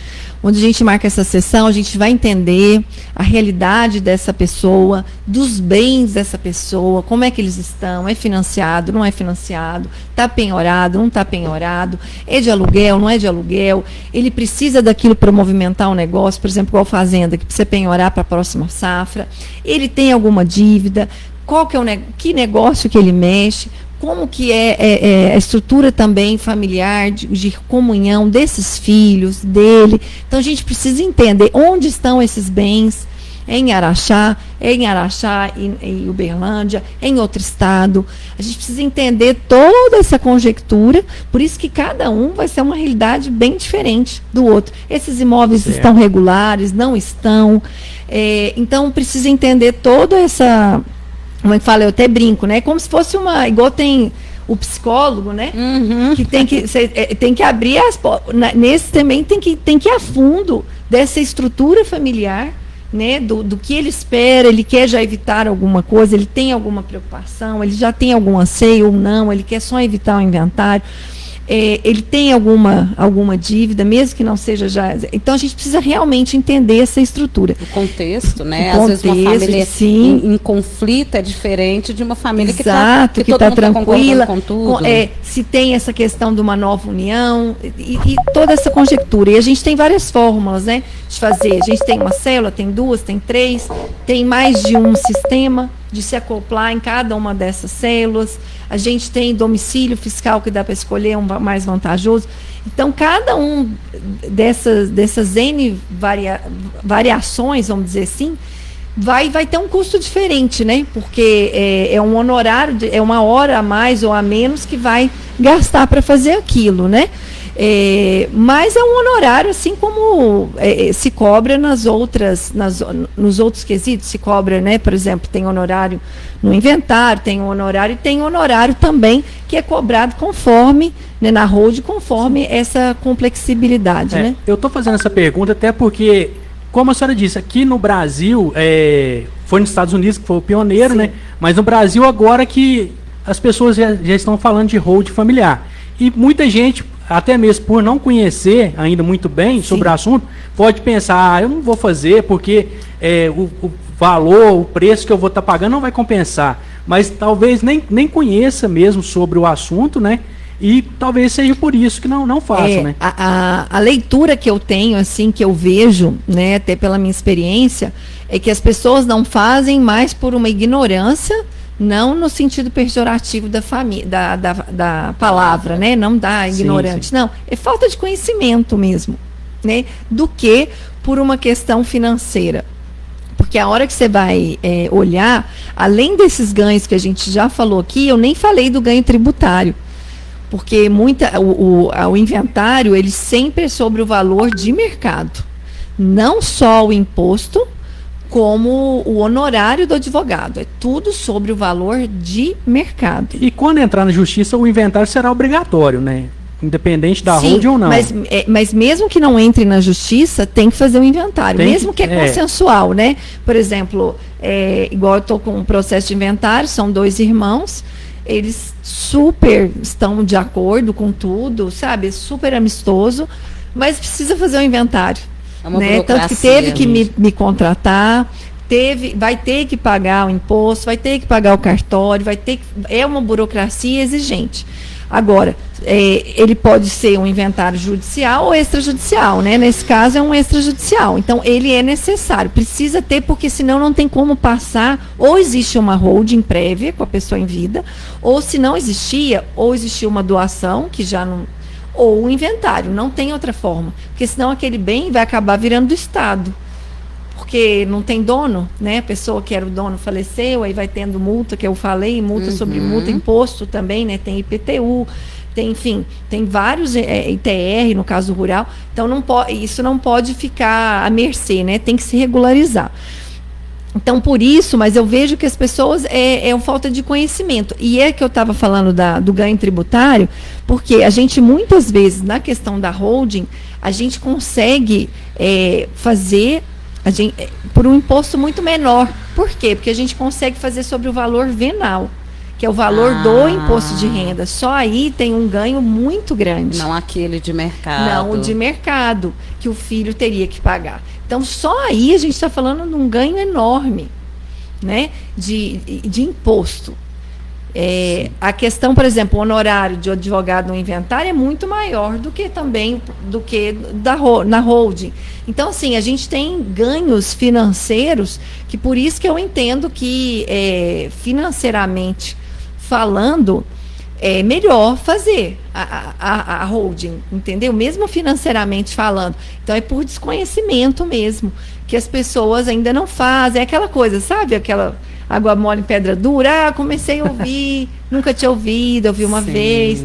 onde a gente marca essa sessão, a gente vai entender a realidade dessa pessoa, dos bens dessa pessoa, como é que eles estão, é financiado, não é financiado, está penhorado, não está penhorado, é de aluguel, não é de aluguel, ele precisa daquilo para movimentar um negócio, por exemplo, igual fazenda, que precisa penhorar para a próxima safra, ele tem alguma dívida, qual que é que negócio que ele mexe, como que é a estrutura também familiar, de comunhão desses filhos, dele. Então, a gente precisa entender onde estão esses bens, em Araxá, em Uberlândia, em outro estado. A gente precisa entender toda essa conjectura, por isso que cada um vai ser uma realidade bem diferente do outro. Esses imóveis estão regulares, não estão. Então, precisa entender toda essa... Como é que fala? Eu até brinco, né? Como se fosse igual tem o psicólogo, né? Uhum. Que tem que abrir as portas. Nesse também tem que ir a fundo dessa estrutura familiar, né? Do que ele espera, ele quer já evitar alguma coisa, ele tem alguma preocupação, ele já tem algum anseio ou não, ele quer só evitar o inventário. Ele tem alguma dívida, mesmo que não seja já... Então, a gente precisa realmente entender essa estrutura. O contexto, né? Às vezes uma família em conflito é diferente de uma família que está tranquila, com tudo. Se tem essa questão de uma nova união, e toda essa conjectura. E a gente tem várias fórmulas, né, de fazer. A gente tem uma célula, tem 2, tem 3, tem mais de um sistema de se acoplar em cada uma dessas células. A gente tem domicílio fiscal que dá para escolher um mais vantajoso. Então, cada um dessas N variações, vamos dizer assim, vai ter um custo diferente, né? Porque é um honorário, é uma hora a mais ou a menos que vai gastar para fazer aquilo, né? Mas é um honorário, assim como se cobra nos outros quesitos, se cobra, né? Por exemplo, tem honorário no inventário, tem honorário, e tem honorário também que é cobrado conforme, né, na hold, conforme essa complexibilidade, né? Eu estou fazendo essa pergunta até porque, como a senhora disse, aqui no Brasil, foi nos Estados Unidos que foi o pioneiro, né? Mas no Brasil agora que as pessoas já estão falando de hold familiar. E muita gente, até mesmo por não conhecer ainda muito bem sobre o assunto, pode pensar, eu não vou fazer porque o valor, o preço que eu vou estar pagando não vai compensar. Mas talvez nem conheça mesmo sobre o assunto, né? E talvez seja por isso que não faça, né? A leitura que eu tenho, assim, que eu vejo, né, até pela minha experiência, é que as pessoas não fazem mais por uma ignorância, não no sentido pejorativo da palavra, né? Não da ignorante, sim. Não. É falta de conhecimento mesmo, né? Do que por uma questão financeira. Porque a hora que você vai olhar, além desses ganhos que a gente já falou aqui, eu nem falei do ganho tributário. Porque o inventário, ele sempre é sobre o valor de mercado. Não só o imposto, como o honorário do advogado. É tudo sobre o valor de mercado. E quando entrar na justiça, o inventário será obrigatório, né? Independente da hold ou não. Mas mesmo que não entre na justiça, tem que fazer o inventário. Mesmo que é consensual, né? Por exemplo, igual eu estou com um processo de inventário, são 2 irmãos, eles super estão de acordo com tudo, sabe? Super amistoso, mas precisa fazer o inventário. É uma né? Tanto que teve que me contratar, vai ter que pagar o imposto, vai ter que pagar o cartório, é uma burocracia exigente. Agora, ele pode ser um inventário judicial ou extrajudicial, né? Nesse caso é um extrajudicial. Então, ele é necessário, precisa ter, porque senão não tem como passar, ou existe uma holding prévia com a pessoa em vida, ou se não existia, ou existia uma doação, que já não... ou um inventário, não tem outra forma. Porque senão aquele bem vai acabar virando do Estado. Porque não tem dono, né? A pessoa que era o dono faleceu, aí vai tendo multa, que eu falei, multa sobre multa, imposto também, né? Tem IPTU, enfim, tem vários ITR, no caso rural. Então, isso não pode ficar à mercê, né? Tem que se regularizar. Então, por isso, mas eu vejo que as pessoas é uma falta de conhecimento. E é que eu estava falando do ganho tributário, porque a gente, muitas vezes, na questão da holding, a gente consegue fazer por um imposto muito menor. Por quê? Porque a gente consegue fazer sobre o valor venal, que é o valor do imposto de renda. Só aí tem um ganho muito grande. Não aquele de mercado. Não, o de mercado, que o filho teria que pagar. Então, só aí a gente está falando de um ganho enorme, né, de imposto. A questão, por exemplo, o honorário de advogado no inventário é muito maior do que na holding. Então, assim, a gente tem ganhos financeiros que por isso que eu entendo que financeiramente falando é melhor fazer a holding, entendeu? Mesmo financeiramente falando. Então, é por desconhecimento mesmo que as pessoas ainda não fazem. É aquela coisa, sabe? Aquela água mole em pedra dura. Comecei a ouvir, nunca tinha ouvido, ouvi uma vez.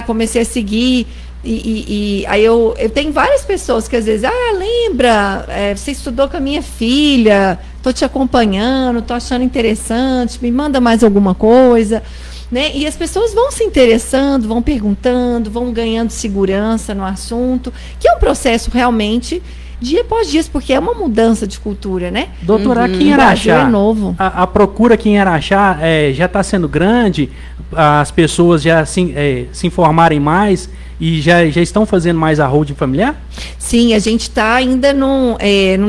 Comecei a seguir. E aí eu tenho várias pessoas que às vezes, lembra, você estudou com a minha filha, tô te acompanhando, tô achando interessante, me manda mais alguma coisa. Né? E as pessoas vão se interessando, vão perguntando, vão ganhando segurança no assunto, que é um processo realmente dia após dia, porque é uma mudança de cultura, né? Doutora, aqui em Araxá, é novo. A procura aqui em Araxá já está sendo grande, as pessoas já se informarem mais e já estão fazendo mais a holding familiar? Sim, a gente está ainda não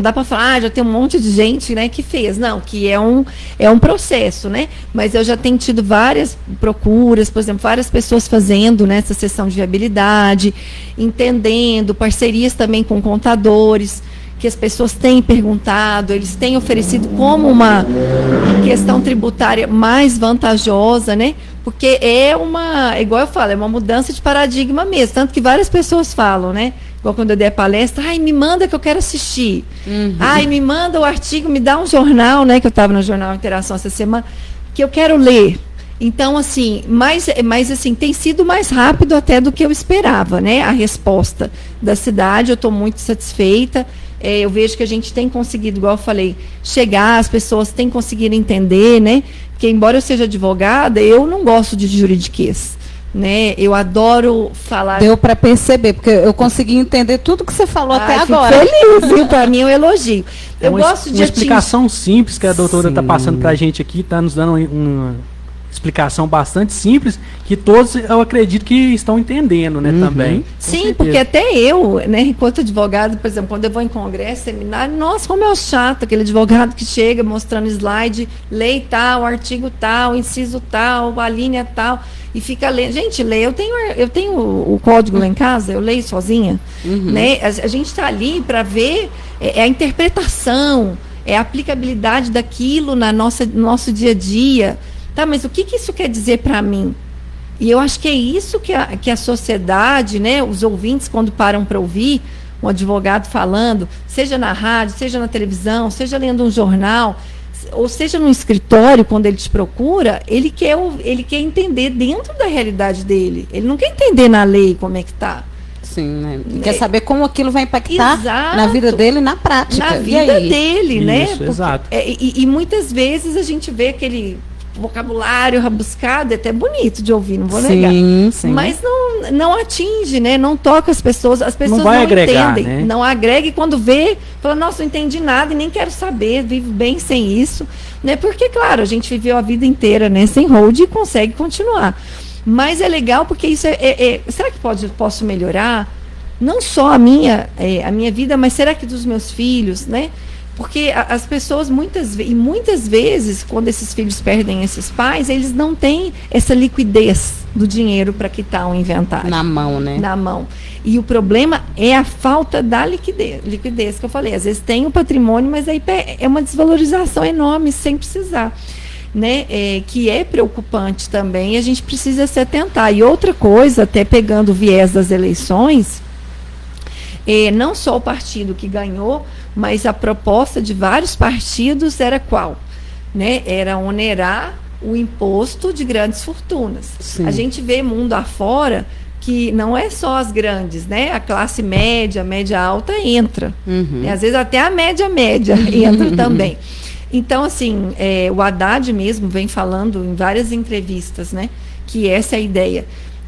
dá para falar, já tem um monte de gente, né, que fez, não, que é um processo, né, mas eu já tenho tido várias procuras, por exemplo, várias pessoas fazendo, né, essa sessão de viabilidade, entendendo, parcerias também com contadores, que as pessoas têm perguntado, eles têm oferecido como uma questão tributária mais vantajosa, né? Porque igual eu falo, é uma mudança de paradigma mesmo, tanto que várias pessoas falam, né? Igual quando eu dei a palestra, me manda que eu quero assistir. Me manda o artigo, me dá um jornal, né? Que eu estava no Jornal Interação essa semana, que eu quero ler. Então, assim, mas assim, tem sido mais rápido até do que eu esperava, né? A resposta da cidade, eu estou muito satisfeita. Eu vejo que a gente tem conseguido, igual eu falei, chegar, as pessoas têm conseguido entender, né? Porque, embora eu seja advogada, eu não gosto de juridiquês, né? Eu adoro falar... Deu para perceber, porque eu consegui entender tudo que você falou até agora. Feliz, viu? Para mim é um elogio. Eu gosto de uma explicação simples que a doutora está passando para a gente aqui, está nos dando uma explicação bastante simples, que todos, eu acredito que estão entendendo, né, também. Sim, porque até eu, né, enquanto advogado, por exemplo, quando eu vou em congresso, seminário, nossa, como é chato, aquele advogado que chega mostrando slide, lei tal, artigo tal, inciso tal, a linha tal, e fica lendo. Gente, lê, eu tenho o código lá em casa, eu leio sozinha, né? A gente está ali para ver a interpretação, a aplicabilidade daquilo no nosso dia a dia. Tá, mas o que isso quer dizer para mim? E eu acho que é isso que a sociedade, né, os ouvintes, quando param para ouvir um advogado falando, seja na rádio, seja na televisão, seja lendo um jornal, ou seja no escritório, quando ele te procura, ele quer entender dentro da realidade dele. Ele não quer entender na lei como é que está. Sim, né? Quer saber como aquilo vai impactar na vida dele, na prática. Na vida dele, né? Isso, exato. E muitas vezes a gente vê aquele vocabulário rabuscado, é até bonito de ouvir, não vou negar. Sim. Mas não atinge, né? Não toca as pessoas não agregar, entendem. Né? Não agrega, e quando vê, fala, nossa, não entendi nada e nem quero saber, vivo bem sem isso. Né? Porque, claro, a gente viveu a vida inteira, né, sem hold e consegue continuar. Mas é legal porque isso será que posso melhorar? Não só a minha vida, mas será que dos meus filhos, né? Porque as pessoas muitas vezes, quando esses filhos perdem esses pais, eles não têm essa liquidez do dinheiro para quitar um inventário. Na mão, né? Na mão. E o problema é a falta da liquidez que eu falei. Às vezes tem o patrimônio, mas aí é uma desvalorização enorme sem precisar. Né? Que é preocupante também, e a gente precisa se atentar. E outra coisa, até pegando o viés das eleições, não só o partido que ganhou, mas a proposta de vários partidos era qual? Né? Era onerar o imposto de grandes fortunas. Sim. A gente vê mundo afora que não é só as grandes, né? A classe média, média alta entra. Às vezes até a média entra também. Então, assim, o Haddad mesmo vem falando em várias entrevistas, né? Que essa é a ideia.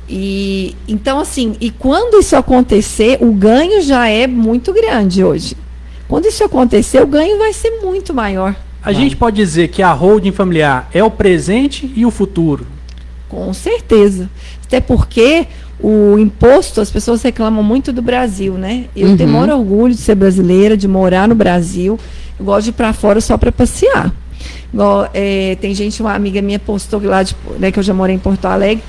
E então, assim, e quando isso acontecer, o ganho já é muito grande hoje. Quando isso acontecer, o ganho vai ser muito maior. A gente pode dizer que a holding familiar é o presente e o futuro. Com certeza. Até porque o imposto, as pessoas reclamam muito do Brasil, né? Eu tenho maior orgulho de ser brasileira, de morar no Brasil. Eu gosto de ir para fora só para passear. Igual, tem gente, uma amiga minha postou lá, né, que eu já morei em Porto Alegre.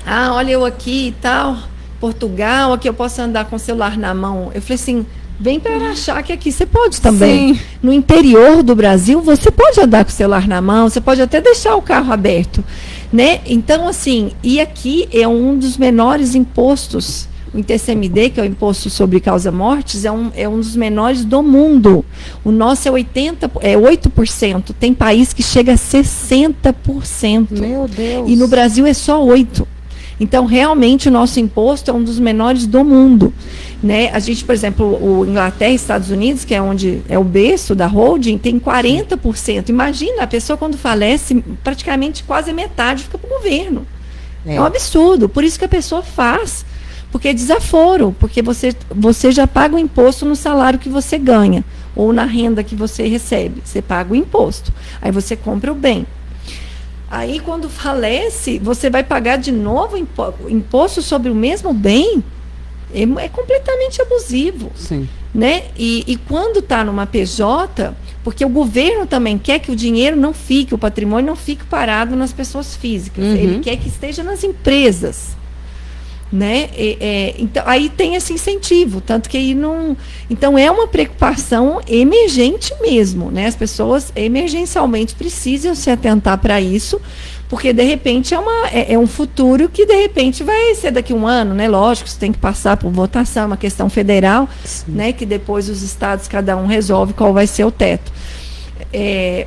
Ah, olha eu aqui e tal, Portugal, aqui eu posso andar com o celular na mão. Eu falei assim, vem para achar que aqui você pode também. Sim. No interior do Brasil, você pode andar com o celular na mão, você pode até deixar o carro aberto, né? Então, assim, e aqui é um dos menores impostos. O ITCMD, que é o Imposto sobre Causa-Mortes, é um dos menores do mundo. O nosso é 8%. Tem país que chega a 60%. Meu Deus. E no Brasil é só 8%. Então, realmente, o nosso imposto é um dos menores do mundo. Né? A gente, por exemplo, o Inglaterra e Estados Unidos, que é onde é o berço da holding, tem 40%. Imagina, a pessoa quando falece, praticamente quase metade fica para o governo. É um absurdo. Por isso que a pessoa faz. Porque é desaforo, porque você já paga o imposto no salário que você ganha, ou na renda que você recebe. Você paga o imposto. Aí você compra o bem. Aí, quando falece, você vai pagar de novo imposto sobre o mesmo bem? É completamente abusivo. Sim. Né? E quando está numa PJ, porque o governo também quer que o dinheiro não fique, o patrimônio não fique parado nas pessoas físicas. Ele quer que esteja nas empresas. Né? Então, aí tem esse incentivo, tanto que aí não. Então, é uma preocupação emergente mesmo, né? As pessoas emergencialmente precisam se atentar para isso, porque de repente é um futuro que de repente vai ser daqui a um ano, né? Lógico, isso tem que passar por votação, uma questão federal, né? Que depois os estados, cada um resolve qual vai ser o teto.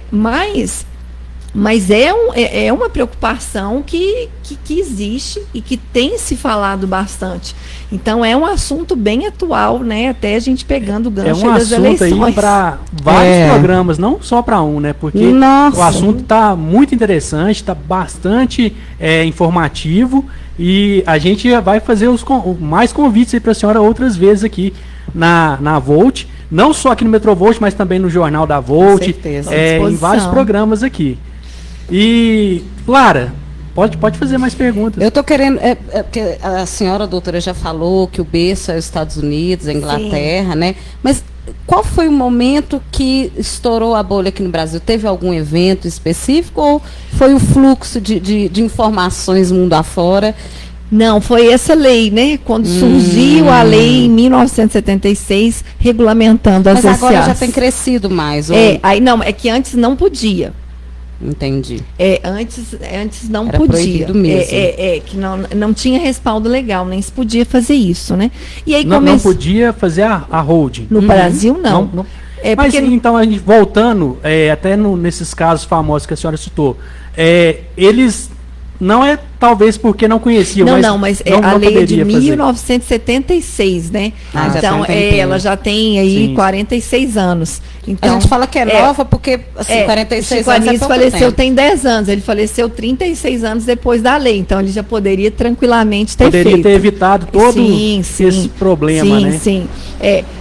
Mas é uma preocupação que existe e que tem se falado bastante. Então, é um assunto bem atual, né? Até a gente pegando o gancho das eleições. É um assunto aí para vários programas, não só para um, né? Porque o assunto está muito interessante, está bastante informativo e a gente vai fazer mais convites aí para a senhora outras vezes aqui na Volt. Não só aqui no Metrovolt, mas também no Jornal da Volt. Com certeza. Em vários programas aqui. E, Lara, pode fazer mais perguntas. Eu estou querendo, porque a senhora doutora já falou que o berço é os Estados Unidos, a Inglaterra, né? Mas qual foi o momento que estourou a bolha aqui no Brasil? Teve algum evento específico ou foi o fluxo de informações mundo afora? Não, foi essa lei, né? Quando surgiu a lei em 1976, regulamentando as SAs. Mas agora já tem crescido mais. Aí não, é que antes não podia. Entendi. Antes não Era podia. Proibido mesmo. Que não tinha respaldo legal, nem se podia fazer isso, né? E aí não podia fazer a holding. No Brasil, não. Mas então, a gente voltando, até nesses casos famosos que a senhora citou, eles não é talvez porque não conheciam, mas a lei é de 1976, né? Então, ela já tem aí 46 anos. Então, a gente fala que é nova porque, assim, 46 Chico anos Anísio faleceu tem 10 anos. Ele faleceu 36 anos depois da lei. Então, ele já poderia tranquilamente ter feito. Ter evitado todo esse problema, né? Sim.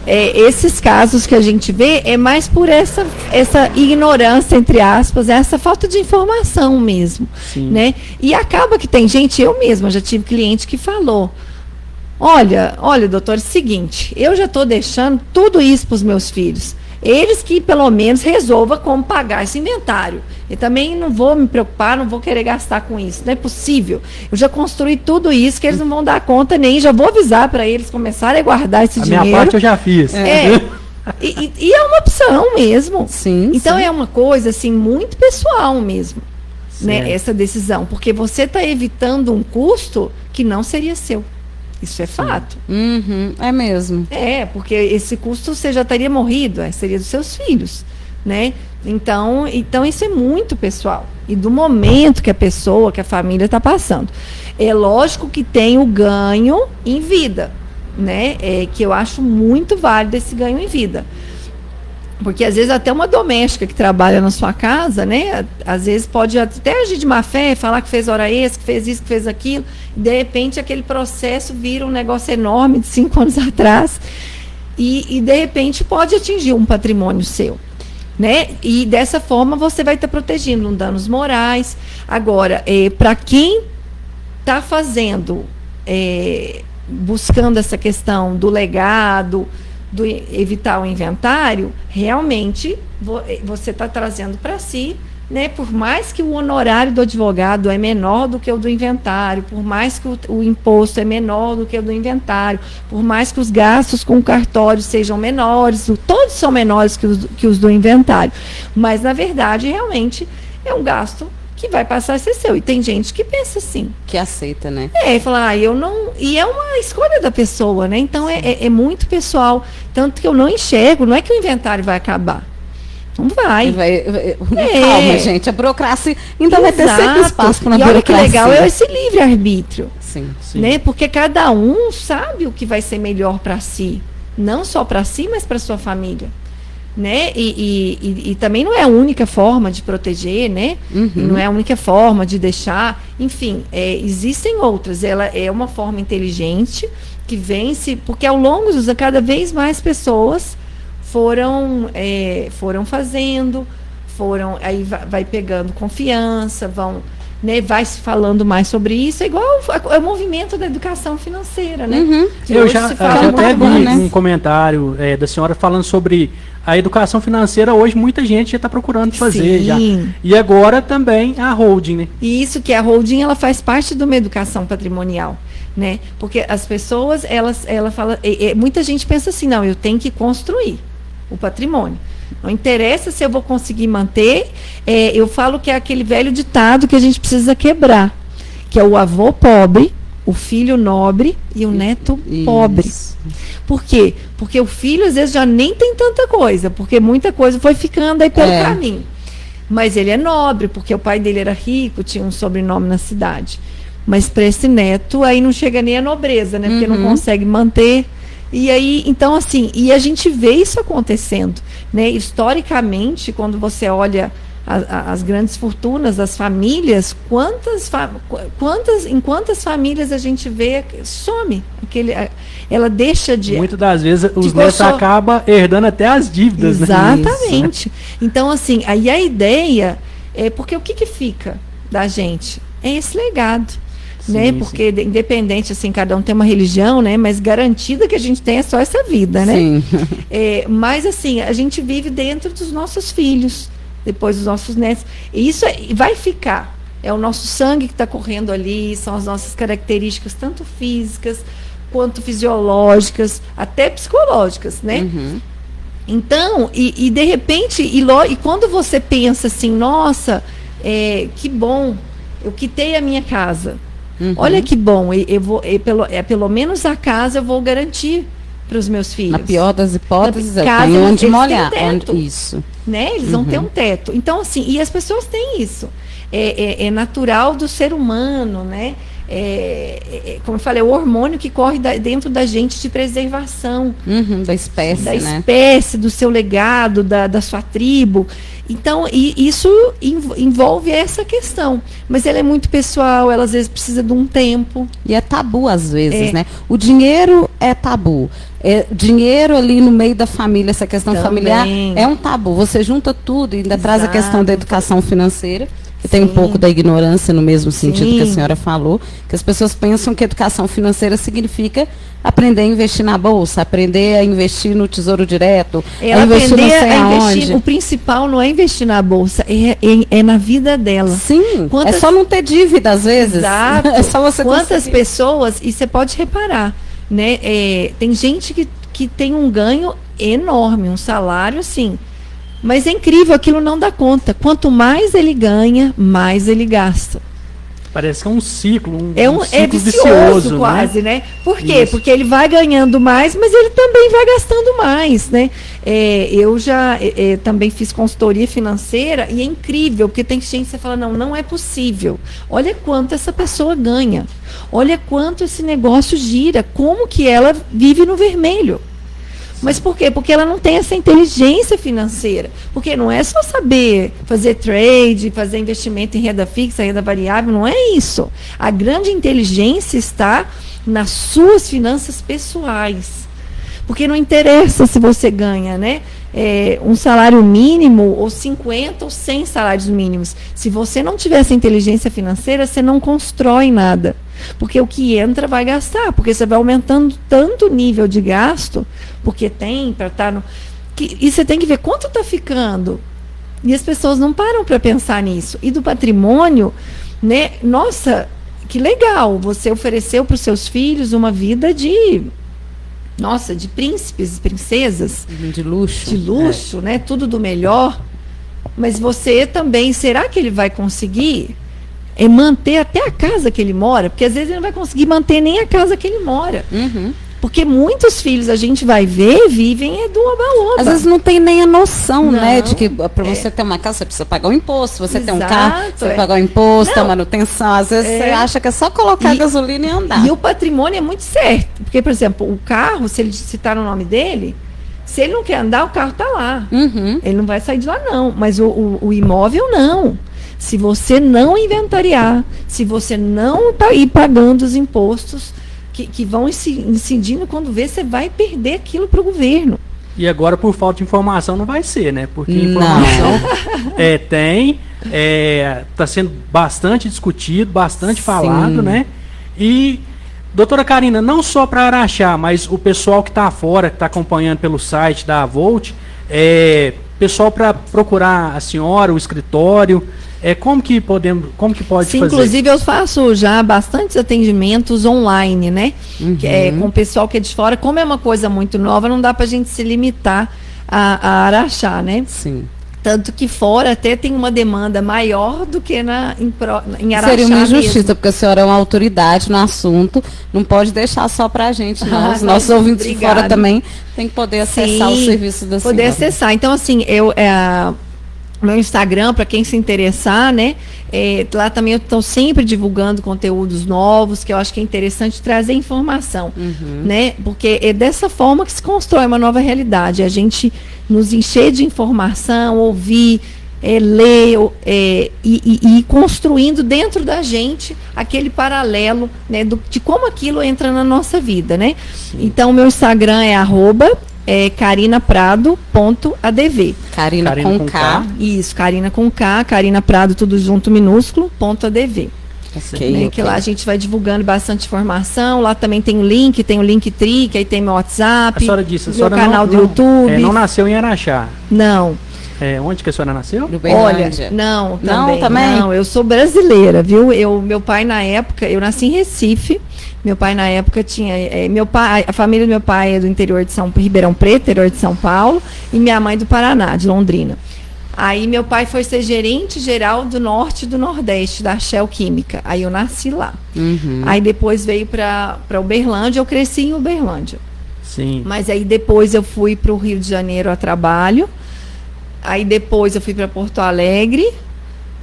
Esses casos que a gente vê é mais por essa ignorância, entre aspas, essa falta de informação mesmo, né? E acaba que tem gente, eu mesma já tive cliente que falou, olha, doutor, é o seguinte, eu já estou deixando tudo isso para os meus filhos. Eles que pelo menos resolvam como pagar esse inventário. Eu também não vou me preocupar, não vou querer gastar com isso. Não é possível. Eu já construí tudo isso que eles não vão dar conta nem. Já vou avisar para eles começarem a guardar esse dinheiro. A minha parte eu já fiz. E é uma opção mesmo. Sim, então é uma coisa assim muito pessoal mesmo, né, essa decisão. Porque você está evitando um custo que não seria seu. Isso é fato. É mesmo. Porque esse custo você já teria morrido, seria dos seus filhos, né? Então isso é muito pessoal. E do momento que a família está passando. É lógico que tem o ganho em vida, né? Que eu acho muito válido esse ganho em vida. Porque às vezes até uma doméstica que trabalha na sua casa, né? Às vezes pode até agir de má fé, falar que fez hora extra, que fez isso, que fez aquilo. E de repente aquele processo vira um negócio enorme de 5 anos atrás. E de repente pode atingir um patrimônio seu. né? E dessa forma você vai estar protegendo danos morais. Agora, para quem está fazendo, buscando essa questão do legado, do evitar o inventário, realmente você está trazendo para si, né? Por mais que o honorário do advogado é menor do que o do inventário, por mais que o imposto é menor do que o do inventário, por mais que os gastos com o cartório sejam menores, todos são menores que os do inventário, mas na verdade realmente é um gasto que vai passar a ser seu. E tem gente que pensa assim. Que aceita, né? Fala, eu não... E é uma escolha da pessoa, né? Então é muito pessoal. Tanto que eu não enxergo, não é que o inventário vai acabar. Não vai. Calma, gente. A burocracia ainda vai ter sempre espaço para a burocracia. E olha que legal é esse livre-arbítrio. Sim. Né? Porque cada um sabe o que vai ser melhor para si. Não só para si, mas para sua família. Né? E também não é a única forma de proteger, né? Não é a única forma de deixar, enfim, existem outras. Ela é uma forma inteligente que vence, porque ao longo dos anos, cada vez mais pessoas foram fazendo, aí vai pegando confiança, né, vai se falando mais sobre isso, é igual o movimento da educação financeira, né? Eu já até vi um comentário da senhora falando sobre a educação financeira. Hoje muita gente já está procurando fazer. Já. E agora também a holding, né? E isso que a holding, ela faz parte de uma educação patrimonial, né? Porque as pessoas, ela fala, muita gente pensa assim, não, eu tenho que construir o patrimônio. Não interessa se eu vou conseguir manter. Eu falo que é aquele velho ditado que a gente precisa quebrar, que é o avô pobre, o filho nobre e o neto pobre. Por quê? Porque o filho, às vezes, já nem tem tanta coisa, porque muita coisa foi ficando aí pelo caminho. Mas ele é nobre, porque o pai dele era rico, tinha um sobrenome na cidade. Mas para esse neto, aí não chega nem a nobreza, né? Porque não consegue manter. E aí, então, assim, e a gente vê isso acontecendo, né? Historicamente, quando você olha as grandes fortunas das famílias, em quantas famílias a gente vê, some, ela deixa de... Muitas das vezes os netos acabam herdando até as dívidas, exatamente, né? Então, assim, aí a ideia porque o que fica da gente? É esse legado. Né? Porque independente, assim, cada um tem uma religião, né? Mas garantida que a gente tenha só essa vida, né? Sim. Mas assim, a gente vive dentro dos nossos filhos, depois dos nossos netos. E isso vai ficar. É o nosso sangue que está correndo ali, são as nossas características, tanto físicas quanto fisiológicas, até psicológicas, né? Então, e de repente, e quando você pensa assim, nossa, que bom, eu quitei a minha casa. Olha que bom, pelo menos a casa eu vou garantir para os meus filhos. Na pior das hipóteses, tem onde molhar. Isso. Né? Eles vão ter um teto. Então, assim, e as pessoas têm isso. É natural do ser humano, né? Como eu falei, o hormônio que corre dentro da gente de preservação. Da espécie, da né? espécie, do seu legado, da sua tribo. Então, isso envolve essa questão. Mas ela é muito pessoal, ela às vezes precisa de um tempo. E é tabu às vezes, né? O dinheiro é tabu. Dinheiro ali no meio da família, essa questão familiar é um tabu. Você junta tudo e ainda traz a questão da educação financeira, que tem um pouco da ignorância no mesmo sentido que a senhora falou, que as pessoas pensam que educação financeira significa aprender a investir na bolsa, aprender a investir no tesouro direto, ela investir aprender não sei a aonde. investir. O principal não é investir na bolsa, é na vida dela. Sim, é só não ter dívida às vezes. Exato. É só você Quantas pessoas, e você pode reparar, né? Tem gente que tem um ganho enorme, um salário assim, mas é incrível, aquilo não dá conta. Quanto mais ele ganha, mais ele gasta. Parece que é um ciclo, um ciclo vicioso, quase, né? Por quê? Isso. Porque ele vai ganhando mais, mas ele também vai gastando mais, né? Eu já também fiz consultoria financeira e é incrível, porque tem gente que você fala, não é possível. Olha quanto essa pessoa ganha. Olha quanto esse negócio gira, como que ela vive no vermelho. Mas por quê? Porque ela não tem essa inteligência financeira. Porque não é só saber fazer trade, fazer investimento em renda fixa, renda variável, não é isso. A grande inteligência está nas suas finanças pessoais. Porque não interessa se você ganha, né? Um salário mínimo, ou 50 ou 100 salários mínimos. Se você não tiver essa inteligência financeira, você não constrói nada. Porque o que entra vai gastar, porque você vai aumentando tanto o nível de gasto, porque tem para estar no... E você tem que ver quanto está ficando. E as pessoas não param para pensar nisso. E do patrimônio, né? Nossa, que legal, você ofereceu para os seus filhos uma vida de príncipes e princesas. De luxo. De luxo, né? Tudo do melhor. Mas você também, será que ele vai conseguir manter até a casa que ele mora? Porque às vezes ele não vai conseguir manter nem a casa que ele mora. Uhum. Porque muitos filhos, a gente vai ver, vivem do oba-oba. Às vezes não tem nem a noção, né? De que para você ter uma casa, você precisa pagar o imposto. Você tem um carro, você vai pagar o imposto, a manutenção. Às vezes você acha que é só colocar gasolina e andar. E o patrimônio é muito certo. Porque, por exemplo, o carro, se ele citar no nome dele, se ele não quer andar, o carro está lá. Uhum. Ele não vai sair de lá, não. Mas o imóvel, não. Se você não inventariar, se você não ir pagando os impostos que vão incidindo, quando vê, você vai perder aquilo para o governo. E agora, por falta de informação, não vai ser, né? Porque informação está sendo bastante discutido, bastante falado, né? E, doutora Karina, não só para Araxá, mas o pessoal que está fora, que está acompanhando pelo site da Volt, pessoal para procurar a senhora, o escritório, como que pode fazer? Inclusive eu faço já bastantes atendimentos online, né? Uhum. Com o pessoal que é de fora. Como é uma coisa muito nova, não dá pra gente se limitar a Araxá, né? Sim. Tanto que fora até tem uma demanda maior do que em Araxá. Seria uma injustiça, mesmo. porque a senhora é uma autoridade no assunto, não pode deixar só pra gente, não. Os nossos ouvintes de fora também têm que poder acessar o serviço da senhora. Poder acessar. Então, assim, meu Instagram, para quem se interessar, né? Lá também eu estou sempre divulgando conteúdos novos, que eu acho que é interessante trazer informação, né? Porque é dessa forma que se constrói uma nova realidade. A gente nos encher de informação, ouvir, ler e ir construindo dentro da gente aquele paralelo, né? De como aquilo entra na nossa vida, né? Então, meu Instagram é @carinaprado.adv. Karina com K. Isso, Karina com K, Karina Prado, tudo junto, minúsculo, .adv. Okay. Que lá a gente vai divulgando bastante informação. Lá também tem o Linktree, que aí tem meu WhatsApp, a senhora disse, meu canal do YouTube. Não nasceu em Araxá. Não. Onde que a senhora nasceu? Olha, não, também. Não, eu sou brasileira, viu? Meu pai na época, eu nasci em Recife. Meu pai na época tinha, a família do meu pai é do interior de Ribeirão Preto, interior de São Paulo, e minha mãe do Paraná, de Londrina. Aí meu pai foi ser gerente geral do Norte e do Nordeste da Shell Química. Aí eu nasci lá. Uhum. Aí depois veio para Uberlândia, eu cresci em Uberlândia. Sim. Mas aí depois eu fui para o Rio de Janeiro a trabalho. Aí depois eu fui para Porto Alegre.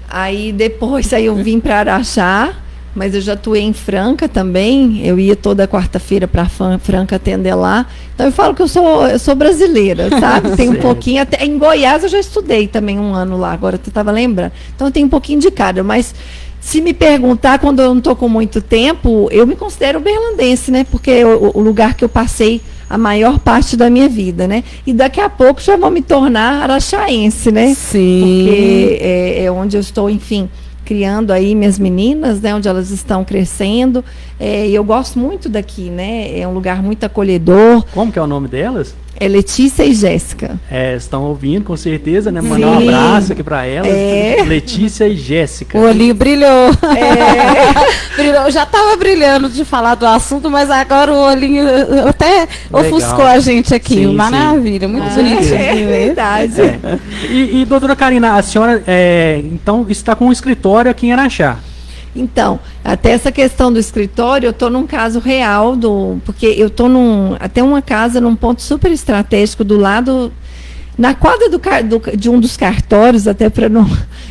Aí depois eu vim para Araxá. Mas eu já atuei em Franca também. Eu ia toda quarta-feira para Franca atender lá. Então eu falo que eu sou brasileira, sabe? Tem um pouquinho. Até em Goiás eu já estudei também um ano lá. Agora tu estava lembrando. Então eu tenho um pouquinho de cada. Mas se me perguntar quando eu não estou com muito tempo, eu me considero berlandense, né? Porque é o lugar que eu passei a maior parte da minha vida, né? E daqui a pouco já vou me tornar araxaense, né? Sim. Porque é onde eu estou, enfim, criando aí minhas meninas, né, onde elas estão crescendo, e eu gosto muito daqui, né, é um lugar muito acolhedor. Como que é o nome delas? É Letícia e Jéssica. Estão ouvindo, com certeza, né? Mandar um abraço aqui para elas. Letícia e Jéssica. O olhinho brilhou. Brilhou. Já estava brilhando de falar do assunto, mas agora o olhinho até ofuscou a gente aqui. Sim, maravilha, muito bonitinho. É verdade. E doutora Karina, a senhora então está com um escritório aqui em Araxá. Então, até essa questão do escritório, eu estou num caso real, porque eu estou até uma casa num ponto super estratégico do lado, na quadra de um dos cartórios, até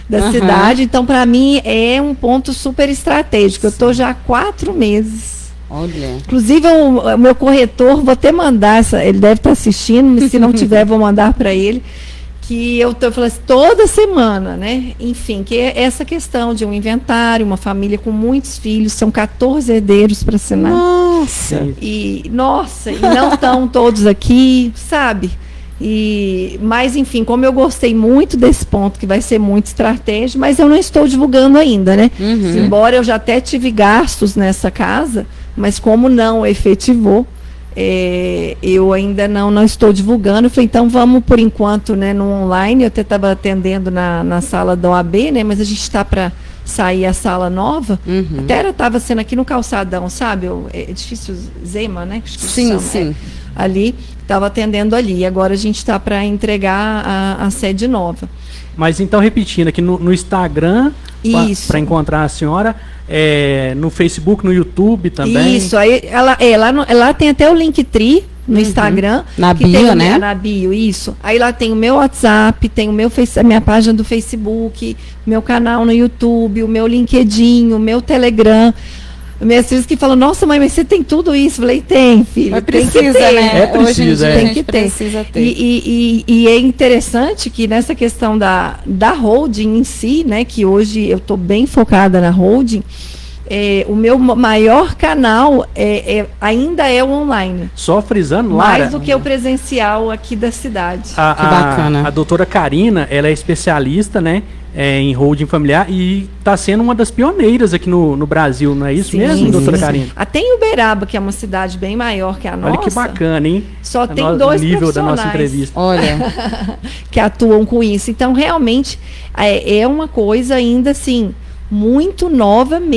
da cidade. Então, para mim, é um ponto super estratégico. Eu estou já há 4 meses. Olha. Inclusive, o meu corretor, vou até mandar, ele deve estar assistindo, se não tiver, vou mandar para ele. que eu falando assim, toda semana, né? Enfim, que é essa questão de um inventário, uma família com muitos filhos, são 14 herdeiros para assinar. Nossa! E não estão todos aqui, sabe? Mas, enfim, como eu gostei muito desse ponto, que vai ser muito estratégico, mas eu não estou divulgando ainda, né? Embora eu já até tive gastos nessa casa, mas como não efetivou, eu ainda não estou divulgando. Eu falei, então vamos por enquanto, né, no online. Eu até estava atendendo na sala da OAB, né, mas a gente está para sair a sala nova. Até estava sendo aqui no calçadão, sabe? Edifício Zema, né? Sim. Ali, estava atendendo ali. E agora a gente está para entregar a sede nova. Mas então, repetindo aqui, no Instagram, para encontrar a senhora, no Facebook, no YouTube também. Isso, aí lá tem até o Linktree no Instagram. Na bio, né? Na bio, isso. Aí lá tem o meu WhatsApp, tem o a minha página do Facebook, meu canal no YouTube, o meu LinkedIn, o meu Telegram. Minhas filhas que falam, nossa mãe, mas você tem tudo isso? Eu falei, tem, filho. Mas precisa, né? Hoje em dia tem que ter. Precisa ter. E é interessante que nessa questão da holding em si, né, que hoje eu estou bem focada na holding, o meu maior canal ainda é o online. Só frisando, Lara, mais do que o presencial aqui da cidade. Que bacana. A doutora Karina, ela é especialista, né, em holding familiar e está sendo uma das pioneiras aqui no Brasil, não é isso mesmo, doutora Karina? Até em Uberaba, que é uma cidade bem maior que a nossa. Olha que bacana, hein? Só tem dois nível profissionais da nossa entrevista. Olha, que atuam com isso. Então, realmente, é uma coisa ainda assim, muito nova mesmo.